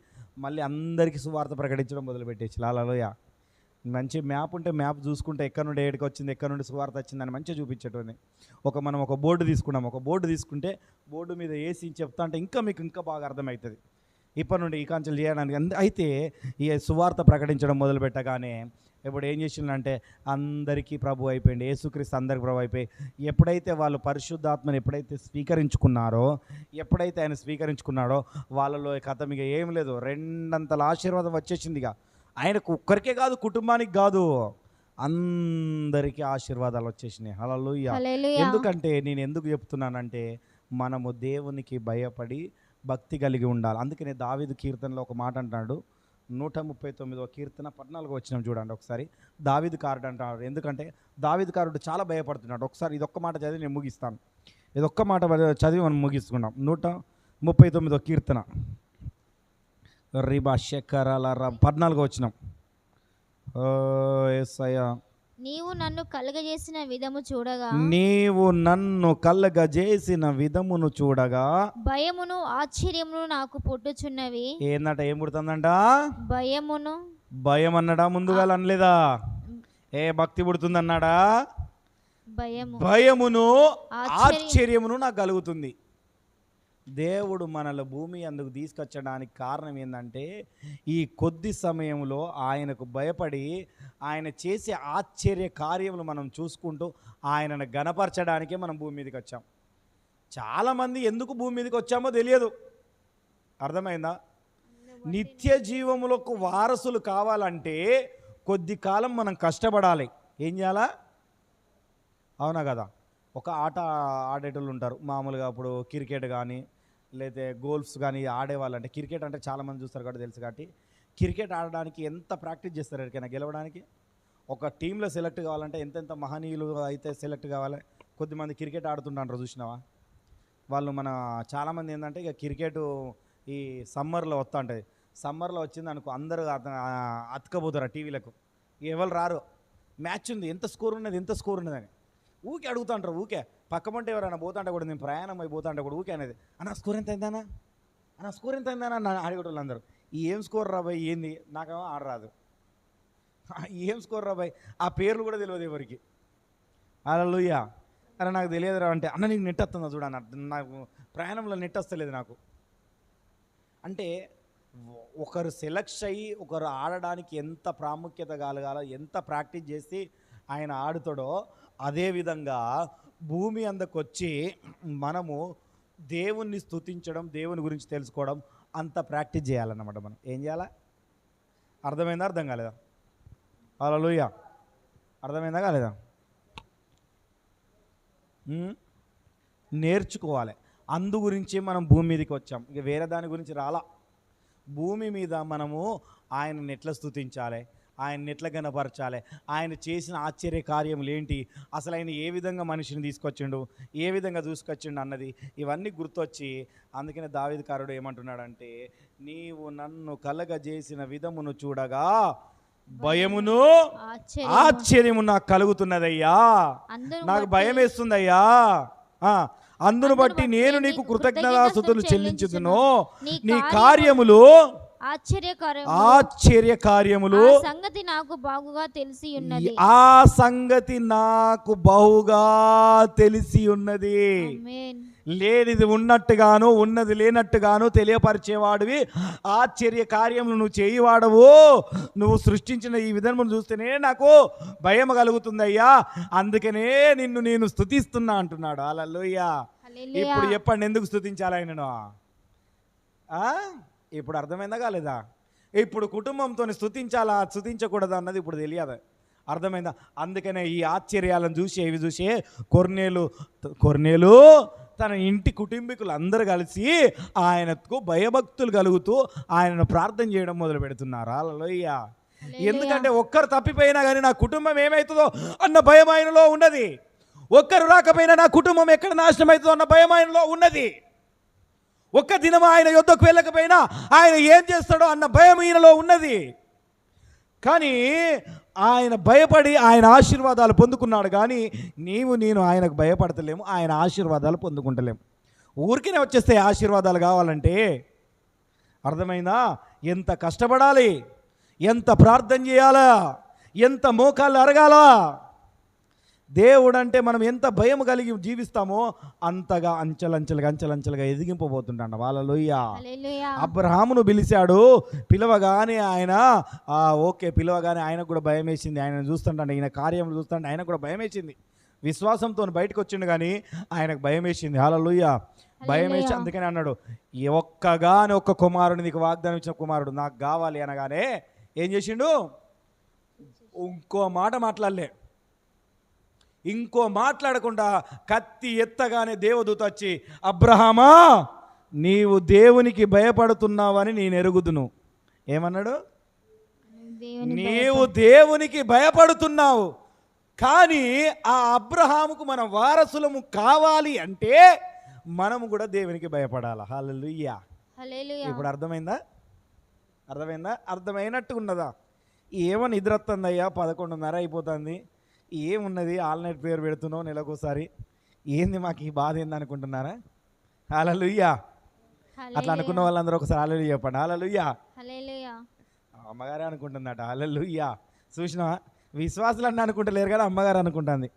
మళ్ళీ అందరికీ సువార్త ప్రకటించడం మొదలుపెట్టేసి. హల్లెలూయా. మంచి మ్యాప్ ఉంటే మ్యాప్ చూసుకుంటే ఎక్కడి నుండి ఏడికి వచ్చింది, ఎక్కడి నుండి సువార్త వచ్చిందని మంచిగా చూపించేటోని. మనం ఒక బోర్డు తీసుకున్నాం. ఒక బోర్డు తీసుకుంటే బోర్డు మీద వేసి చెప్తా అంటే మీకు ఇంకా బాగా అర్థమవుతుంది. ఇప్పటి నుండి ఈ కాంచెలు చేయడానికి. అయితే ఈ సువార్త ప్రకటించడం మొదలుపెట్టగానే ఇప్పుడు ఏం చేసిందంటే అందరికీ ప్రభు అయిపోయింది. యేసుక్రీస్తు అందరికి ప్రభు అయిపోయి ఎప్పుడైతే వాళ్ళు పరిశుద్ధాత్మని ఎప్పుడైతే ఆయన స్వీకరించుకున్నాడో వాళ్ళలో కథ ఇక ఏం లేదు, 2 అంతల ఆశీర్వాదం వచ్చేసింది. ఇక ఆయనకు ఒక్కరికే కాదు, కుటుంబానికి కాదు, అందరికీ ఆశీర్వాదాలు వచ్చేసినాయి. హల్లెలూయా. ఎందుకంటే నేను ఎందుకు చెప్తున్నానంటే, మనము దేవునికి భయపడి భక్తి కలిగి ఉండాలి. అందుకనే దావీదు కీర్తనలో ఒక మాట అంటాడు, 139వ కీర్తన 14వ వచనం చూడండి ఒకసారి. దావీదు కారుడు అంటాడు. ఎందుకంటే దావీదు కారుడు చాలా భయపడుతున్నాడు. ఒకసారి ఇదొక్క మాట చదివి నేను ముగిస్తాను. ఇదొక్క మాట చదివి మనం ముగిస్తున్నాం. 139వ కీర్తన రిబా శకరాల 14వ వచనం. యేసయ్యా నీవు నన్ను కలగజేసిన విధము చూడగా, నీవు నన్ను కలగజేసిన విధమును చూడగా భయమును ఆశ్చర్యమును నాకు పుట్టుచున్నవి. ఏందంట, ఏం పుడుతుందంట? భయమును. భయం అన్నాడా? ముందుగా అనలేదా? ఏ భక్తి పుడుతుందన్నాడా? భయమును ఆశ్చర్యమును నాకు కలుగుతుంది. దేవుడు మనల భూమి అందుకు తీసుకొచ్చడానికి కారణం ఏంటంటే, ఈ కొద్ది సమయంలో ఆయనకు భయపడి ఆయన చేసే ఆశ్చర్య కార్యములు మనం చూసుకుంటూ ఆయనను గణపరచడానికే మనం భూమి మీదకి వచ్చాం. చాలామంది ఎందుకు భూమి మీదకి వచ్చామో తెలియదు. అర్థమైందా? నిత్య జీవములకు వారసులు కావాలంటే కొద్ది కాలం మనం కష్టపడాలి. ఏం చేయాలా? అవునా కదా? ఒక ఆట ఆడేటోళ్ళు ఉంటారు మామూలుగా. ఇప్పుడు క్రికెట్ కానీ లేదా గోల్ఫ్స్ కానీ ఆడేవాళ్ళంటే, క్రికెట్ అంటే చాలామంది చూస్తారు కాబట్టి తెలుసు. కాబట్టి క్రికెట్ ఆడడానికి ఎంత ప్రాక్టీస్ చేస్తారు ఎక్కడికైనా గెలవడానికి. ఒక టీంలో సెలెక్ట్ కావాలంటే ఎంతెంత మహనీయులు అయితే సెలెక్ట్ కావాలి. కొద్దిమంది క్రికెట్ ఆడుతుంటారు, చూసినావా? వాళ్ళు మన చాలామంది ఏంటంటే ఇక క్రికెట్ ఈ సమ్మర్లో వస్తూ ఉంటుంది. సమ్మర్లో వచ్చింది అనుకో, అందరూ అతకపోతారు టీవీలకు. ఎవరు రారు. మ్యాచ్ ఉంది, ఎంత స్కోర్ ఉన్నది, ఎంత స్కోర్ ఉన్నదని ఊకే అడుగుతుంటారు. ఊకే పక్క పంట ఎవరైనా పోతుంటే కూడా, నేను ప్రయాణం అయిపోతుంటే కూడా ఊకే అనేది, అన్న స్కోర్ ఎంత అయిందానా, అన్న స్కోర్ ఎంత అయిందానా అని అడిగేటోళ్ళు అందరూ. ఏం స్కోర్ రాబాయి, ఏంది, నాకేమో ఆడరాదు. ఏం స్కోర్ రాబాయి, ఆ పేర్లు కూడా తెలియదు ఎవరికి. హల్లెలూయా. అరే నాకు తెలియదురా అంటే, అన్న నీకు నెట్ వస్తుందా చూడన్న, నాకు ప్రయాణంలో నెట్ వస్తలేదు నాకు అంటే. ఒకరు సెలెక్ట్ అయ్యి ఒకరు ఆడడానికి ఎంత ప్రాముఖ్యత కలగాలో, ఎంత ప్రాక్టీస్ చేసి ఆయన ఆడుతాడో, అదేవిధంగా భూమి అందకొచ్చి మనము దేవుణ్ణి స్తుతించడం, దేవుని గురించి తెలుసుకోవడం అంత ప్రాక్టీస్ చేయాలన్నమాట. మనం ఏం చేయాలా? అర్థమైందా? అర్థం కాలేదా? హల్లెలూయా. అర్థమైందా కాలేదా? నేర్చుకోవాలి. అందు గురించి మనం భూమి మీదకి వచ్చాం, ఇక వేరే దాని గురించి రాలా. భూమి మీద మనము ఆయనని ఎట్లా స్తుతించాలి, ఆయన్ని ఎట్లా గణపరచాలి, ఆయన చేసిన ఆశ్చర్య కార్యములు ఏంటి, అసలు ఆయన ఏ విధంగా మనిషిని తీసుకొచ్చిండు, ఏ విధంగా చూసుకొచ్చిండు అన్నది ఇవన్నీ గుర్తొచ్చి, అందుకనే దావీదుకారుడు ఏమంటున్నాడంటే, నీవు నన్ను కలగజేసిన విధమును చూడగా భయమును ఆశ్చర్యము నాకు కలుగుతున్నదయ్యా. నాకు భయం వేస్తుందయ్యా. అందును బట్టి నేను నీకు కృతజ్ఞతాస్తుతులు చెల్లించుదును. నీ కార్యములు ఆశ్చర్య కార్యములు సంగతి నాకు బాగుగా తెలిసి ఉన్నది. ఆ సంగతి నాకు బహుగా తెలిసి ఉన్నది. లేనిది ఉన్నట్టుగాను ఉన్నది లేనట్టుగాను తెలియపరిచేవాడివి. ఆశ్చర్య కార్యములు నువ్వు చేయవాడవు. నువ్వు సృష్టించిన ఈ విధానం చూస్తేనే నాకు భయం కలుగుతుందయ్యా, అందుకనే నిన్ను నేను స్తుతిస్తున్నా అంటున్నాడు. హల్లెలూయా. ఇప్పుడు చెప్పండి, ఎందుకు స్తుతించాలి ఆయనను? ఇప్పుడు అర్థమైందా కాలేదా? ఇప్పుడు కుటుంబంతో స్తుతించాలా స్తుతించకూడదా అన్నది ఇప్పుడు తెలియదు. అర్థమైందా? అందుకనే ఈ ఆశ్చర్యాలను చూసి ఇవి చూసి కొర్నేలు తన ఇంటి కుటుంబీకులు అందరూ కలిసి ఆయనకు భయభక్తులు కలుగుతూ ఆయనను ప్రార్థన చేయడం మొదలు పెడుతున్నారు. హల్లెలూయా. ఎందుకంటే ఒక్కరు తప్పిపోయినా కానీ నా కుటుంబం ఏమవుతుందో అన్న భయం ఆయనలో ఉన్నది. ఒక్కరు రాకపోయినా నా కుటుంబం ఎక్కడ నాశనం అవుతుందో అన్న భయం ఆయనలో ఉన్నది. ఒక్క దినం ఆయన యుద్ధకు వెళ్ళకపోయినా ఆయన ఏం చేస్తాడో అన్న భయం ఈయనలో ఉన్నది. కానీ ఆయన భయపడి ఆయన ఆశీర్వాదాలు పొందుకున్నాడు. కానీ నేను ఆయనకు భయపడతలేము, ఆయన ఆశీర్వాదాలు పొందుకుంటలేము. ఊరికినే వచ్చేస్తే ఆశీర్వాదాలు కావాలంటే అర్థమైందా? ఎంత కష్టపడాలి, ఎంత ప్రార్థన చేయాలా, ఎంత మోకాళ్ళు అరగాలా. దేవుడు అంటే మనం ఎంత భయం కలిగి జీవిస్తామో అంతగా అంచెలంచెలుగా ఎదిగింపబోతుంటాడు. హల్లెలూయా. అబ్రహామును పిలిచాడు, పిలవగానే ఆయన ఓకే పిలవగానే ఆయనకు కూడా భయం వేసింది. ఆయన చూస్తుంటాడు, ఈయన కార్యములు చూస్తుంటే ఆయనకు కూడా భయం వేసింది. విశ్వాసంతో బయటకు వచ్చిండు కానీ ఆయనకు భయం వేసింది. హల్లెలూయా. భయం వేసి అందుకని అన్నాడు, ఒక్క కుమారుడు నీకు వాగ్దానం ఇచ్చిన కుమారుడు నాకు కావాలి అనగానే ఏం చేసిండు? ఇంకో మాట మాట్లాడలే. ఇంకో మాట్లాడకుండా కత్తి ఎత్తగానే దేవదూత వచ్చి, అబ్రహామా నీవు దేవునికి భయపడుతున్నావని నేను ఎరుగుదును. ఏమన్నాడు? నీవు దేవునికి భయపడుతున్నావు, కానీ ఆ అబ్రహాముకు మనం వారసులము కావాలి అంటే మనము కూడా దేవునికి భయపడాలి. హల్లెలూయా. ఇప్పుడు అర్థమైందా? అర్థమైనట్టు ఉన్నదా? ఏమో నిద్ర వస్తుందయ్యా, 11:30 అయిపోతుంది, ఏమున్నది ఆల్నైట్ ప్రేయర్ పెడుతున్నావు నెలకోసారి, ఏంది మాకు ఈ బాధ ఏంది అనుకుంటున్నారా? హల్లెలూయా. అట్లా అనుకున్న వాళ్ళందరూ ఒకసారి హల్లెలూయా చెప్పండి. హల్లెలూయా. హల్లెలూయా. అమ్మగారే అనుకుంటుందట. హల్లెలూయా. చూసినా విశ్వాసులు అన్నీ అనుకుంటలేరు కానీ అమ్మగారు అనుకుంటుంది.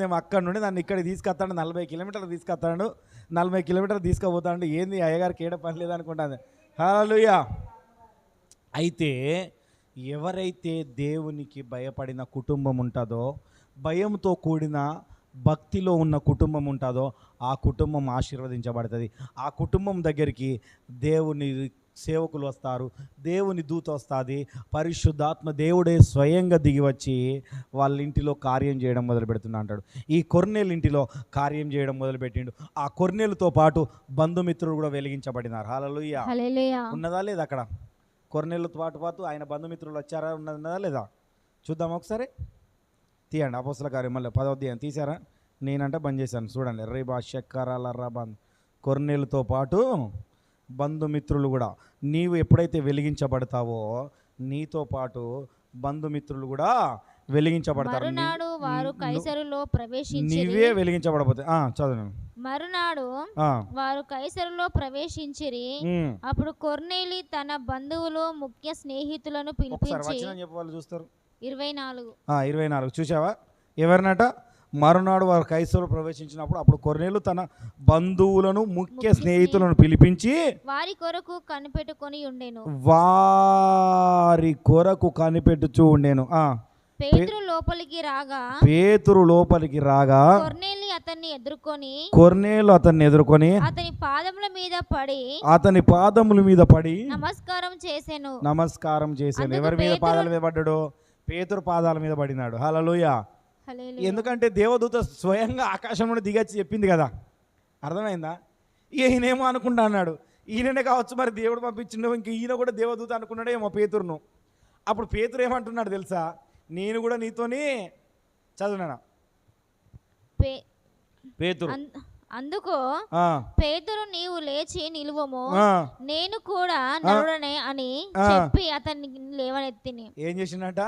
మేము అక్కడి నుండి నన్ను ఇక్కడికి తీసుకొస్తాడు, 40 కిలోమీటర్లు తీసుకొస్తాడు, 40 కిలోమీటర్లు తీసుకుపోతాడు, ఏంది అయ్యగారికి ఏడ పని లేదు అనుకుంటుంది. హల్లెలూయా. అయితే ఎవరైతే దేవునికి భయపడిన కుటుంబం ఉంటుందో, భయంతో కూడిన భక్తిలో ఉన్న కుటుంబం ఉంటుందో ఆ కుటుంబం ఆశీర్వదించబడుతుంది. ఆ కుటుంబం దగ్గరికి దేవుని సేవకులు వస్తారు, దేవుని దూత వస్తుంది, పరిశుద్ధాత్మ దేవుడే స్వయంగా దిగి వచ్చి వాళ్ళ ఇంటిలో కార్యం చేయడం మొదలు పెడుతున్నా అంటాడు. ఈ కొర్నేలు ఇంటిలో కార్యం చేయడం మొదలుపెట్టిండు. ఆ కొర్నేలుతో పాటు బంధుమిత్రులు కూడా వెలిగించబడినారు. హల్లెలూయా. హల్లెలూయా. ఉన్నదా లేదా? అక్కడ కొర్నేలుతో పాటు ఆయన బంధుమిత్రులు వచ్చారా? ఉన్నదా లేదా? చూద్దాం ఒకసారి. తీయండి అపోస్తల కార్యం మళ్ళీ 10వ అధ్యాయం తీసారా? నేనంటే బంద్ చేశాను. చూడండి. రేబా షక్కరాలర్రా బంద్. కొర్నేలుతో పాటు బంధుమిత్రులు కూడా. నీవు ఎప్పుడైతే వెలిగించబడతావో నీతో పాటు బంధుమిత్రులు కూడా వెలిగించబడతారు. మరునాడు వారు కైసరులో ప్రవేశించిరి. నీవే వెలిగించబడబోతే చదువు. మరునాడు వారు కైసరులో ప్రవేశించిరి. అప్పుడు కొర్నేలి తన బంధువులు ముఖ్య స్నేహితులను పిలిపించి చెప్పాలి చూస్తారు. 24 చూసావా? ఎవరినట? మరునాడు వారు కైసరులో ప్రవేశించినప్పుడు అప్పుడు కొర్నేలు తన బంధువులను ముఖ్య స్నేహితులను పిలిపించి వారి కొరకు కనిపెట్టుకొని ఉండెను. కనిపెట్టుచూ ఉండేను. పేతురు లోపలికి రాగా కొర్నేలు అతన్ని ఎదుర్కొని అతని పాదముల మీద పడి నమస్కారం చేసెను. ఎవరి మీద? పాదాల మీద పడ్డాడు? పేతురు పాదాల మీద పడినాడు. హల్లెలూయా. ఎందుకంటే దేవదూత స్వయంగా ఆకాశం నుండి దిగచ్చి చెప్పింది కదా. అర్థమైందా? ఈయనేమో అనుకుంటా అన్నాడు, ఈయననే కావచ్చు మరి దేవుడు పంపించిండు, ఇంక ఈయన కూడా దేవదూత అనుకున్నాడేమో పేతురును. అప్పుడు పేతురు ఏమంటున్నాడు తెలుసా? నేను కూడా నీతోని చదువునా పేతురు. అందుకు పేతురు నీవు లేచి నిలువము, నేను కూడా నరుడనే అని చెప్పి అతన్ని లేవనెత్తిని. ఏం చేసిండట?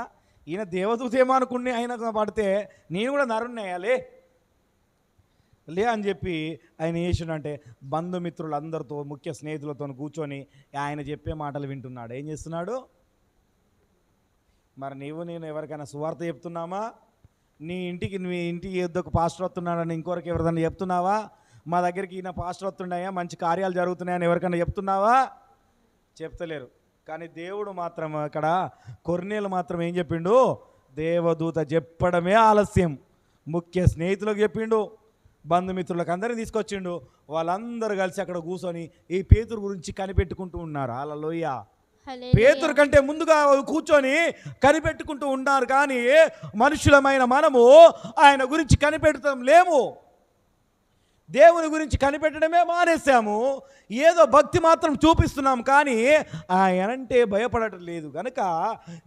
ఈయన దేవదూత ఏమో అనుకుని ఆయన పడితే నేను కూడా నరుణ్ణేయాలి లే అని చెప్పి ఆయన చేసిండంటే బంధుమిత్రులందరితో ముఖ్య స్నేహితులతో కూర్చొని ఆయన చెప్పే మాటలు వింటున్నాడు. ఏం చేస్తున్నాడు? మరి నేను ఎవరికైనా సువార్త చెప్తున్నామా? నీ ఇంటికి ఏదొక పాస్టర్ వస్తున్నాడని ఇంకొకరికి ఎవరికైనా చెప్తున్నావా? మా దగ్గరికి ఈయన పాస్టర్ వస్తున్నాయా, మంచి కార్యాలు జరుగుతున్నాయని ఎవరికైనా చెప్తున్నావా? చెప్తలేరు. కానీ దేవుడు మాత్రం అక్కడ కొర్నేలు మాత్రం ఏం చెప్పిండు? దేవదూత చెప్పడమే ఆలస్యం. ముఖ్య స్నేహితులకు చెప్పిండు, బంధుమిత్రులకు అందరినీ తీసుకొచ్చిండు. వాళ్ళందరూ కలిసి అక్కడ కూర్చొని ఈ పేతురు గురించి కనిపెట్టుకుంటూ ఉన్నారు. హల్లెలూయా. పేతురు కంటే ముందుగా కూర్చొని కనిపెట్టుకుంటూ ఉన్నారు. కానీ మనుషులమైన మనము ఆయన గురించి కనిపెడతాం లేము. దేవుని గురించి కనిపెట్టడమే మానేసాము. ఏదో భక్తి మాత్రం చూపిస్తున్నాం కానీ ఆయనంటే భయపడటం లేదు. కనుక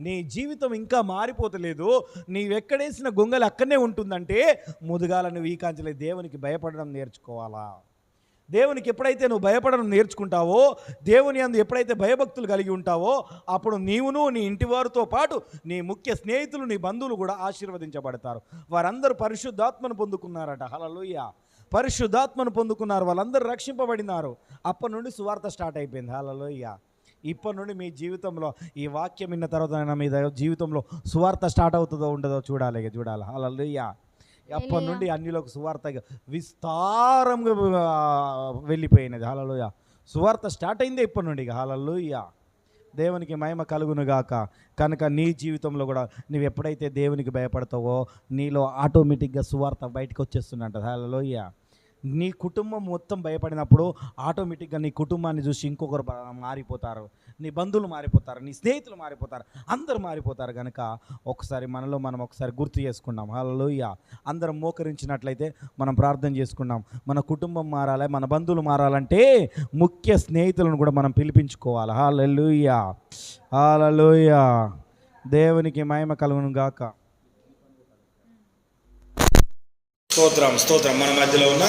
నీ జీవితం ఇంకా మారిపోతలేదు. నీవెక్కడేసిన గొంగలు అక్కడనే ఉంటుందంటే ముదుగాల నువ్వు ఈ కాంచలే దేవునికి భయపడడం నేర్చుకోవాలా. దేవునికి ఎప్పుడైతే నువ్వు భయపడడం నేర్చుకుంటావో, దేవుని యందు ఎప్పుడైతే భయభక్తులు కలిగి ఉంటావో అప్పుడు నీవును నీ ఇంటి వారితో పాటు నీ ముఖ్య స్నేహితులు నీ బంధువులు కూడా ఆశీర్వదించబడతారు. వారందరూ పరిశుద్ధాత్మను పొందుకున్నారట. హల్లెలూయా. పరిశుద్ధాత్మను పొందుకున్నారు, వాళ్ళందరూ రక్షింపబడినారు. అప్పటి నుండి సువార్త స్టార్ట్ అయిపోయింది. హల్లెలూయా. ఇప్పటి నుండి మీ జీవితంలో ఈ వాక్యం విన్న తర్వాత మీ జీవితంలో సువార్త స్టార్ట్ అవుతుందో ఉండదో చూడాలి. హల్లెలూయా. అప్పటి నుండి అన్యులకు సువార్త విస్తారంగా వెళ్ళిపోయినది. హల్లెలూయా. సువార్త స్టార్ట్ అయిందే ఇప్పటి నుండి. హల్లెలూయా. దేవునికి మహిమ కలుగును గాక. కనుక నీ జీవితంలో కూడా నువ్వు ఎప్పుడైతే దేవునికి భయపడతావో నీలో ఆటోమేటిక్గా సువార్త బయటకు వచ్చేస్తుందంట. హల్లెలూయా. నీ కుటుంబం మొత్తం భయపడినప్పుడు ఆటోమేటిక్గా నీ కుటుంబాన్ని చూసి ఇంకొకరు మారిపోతారు, నీ బంధువులు మారిపోతారు, నీ స్నేహితులు మారిపోతారు, అందరూ మారిపోతారు. కనుక ఒకసారి మనలో మనం ఒకసారి గుర్తు చేసుకున్నాం. హల్లెలూయా. అందరం మోకరించినట్లయితే మనం ప్రార్థన చేసుకున్నాం. మన కుటుంబం మారాలి, మన బంధువులు మారాలంటే ముఖ్య స్నేహితులను కూడా మనం పిలిపించుకోవాలి. హల్లెలూయా. హల్లెలూయా. దేవునికి మహిమ కలుగును గాక. స్తోత్రం. మన మధ్యలో ఉన్న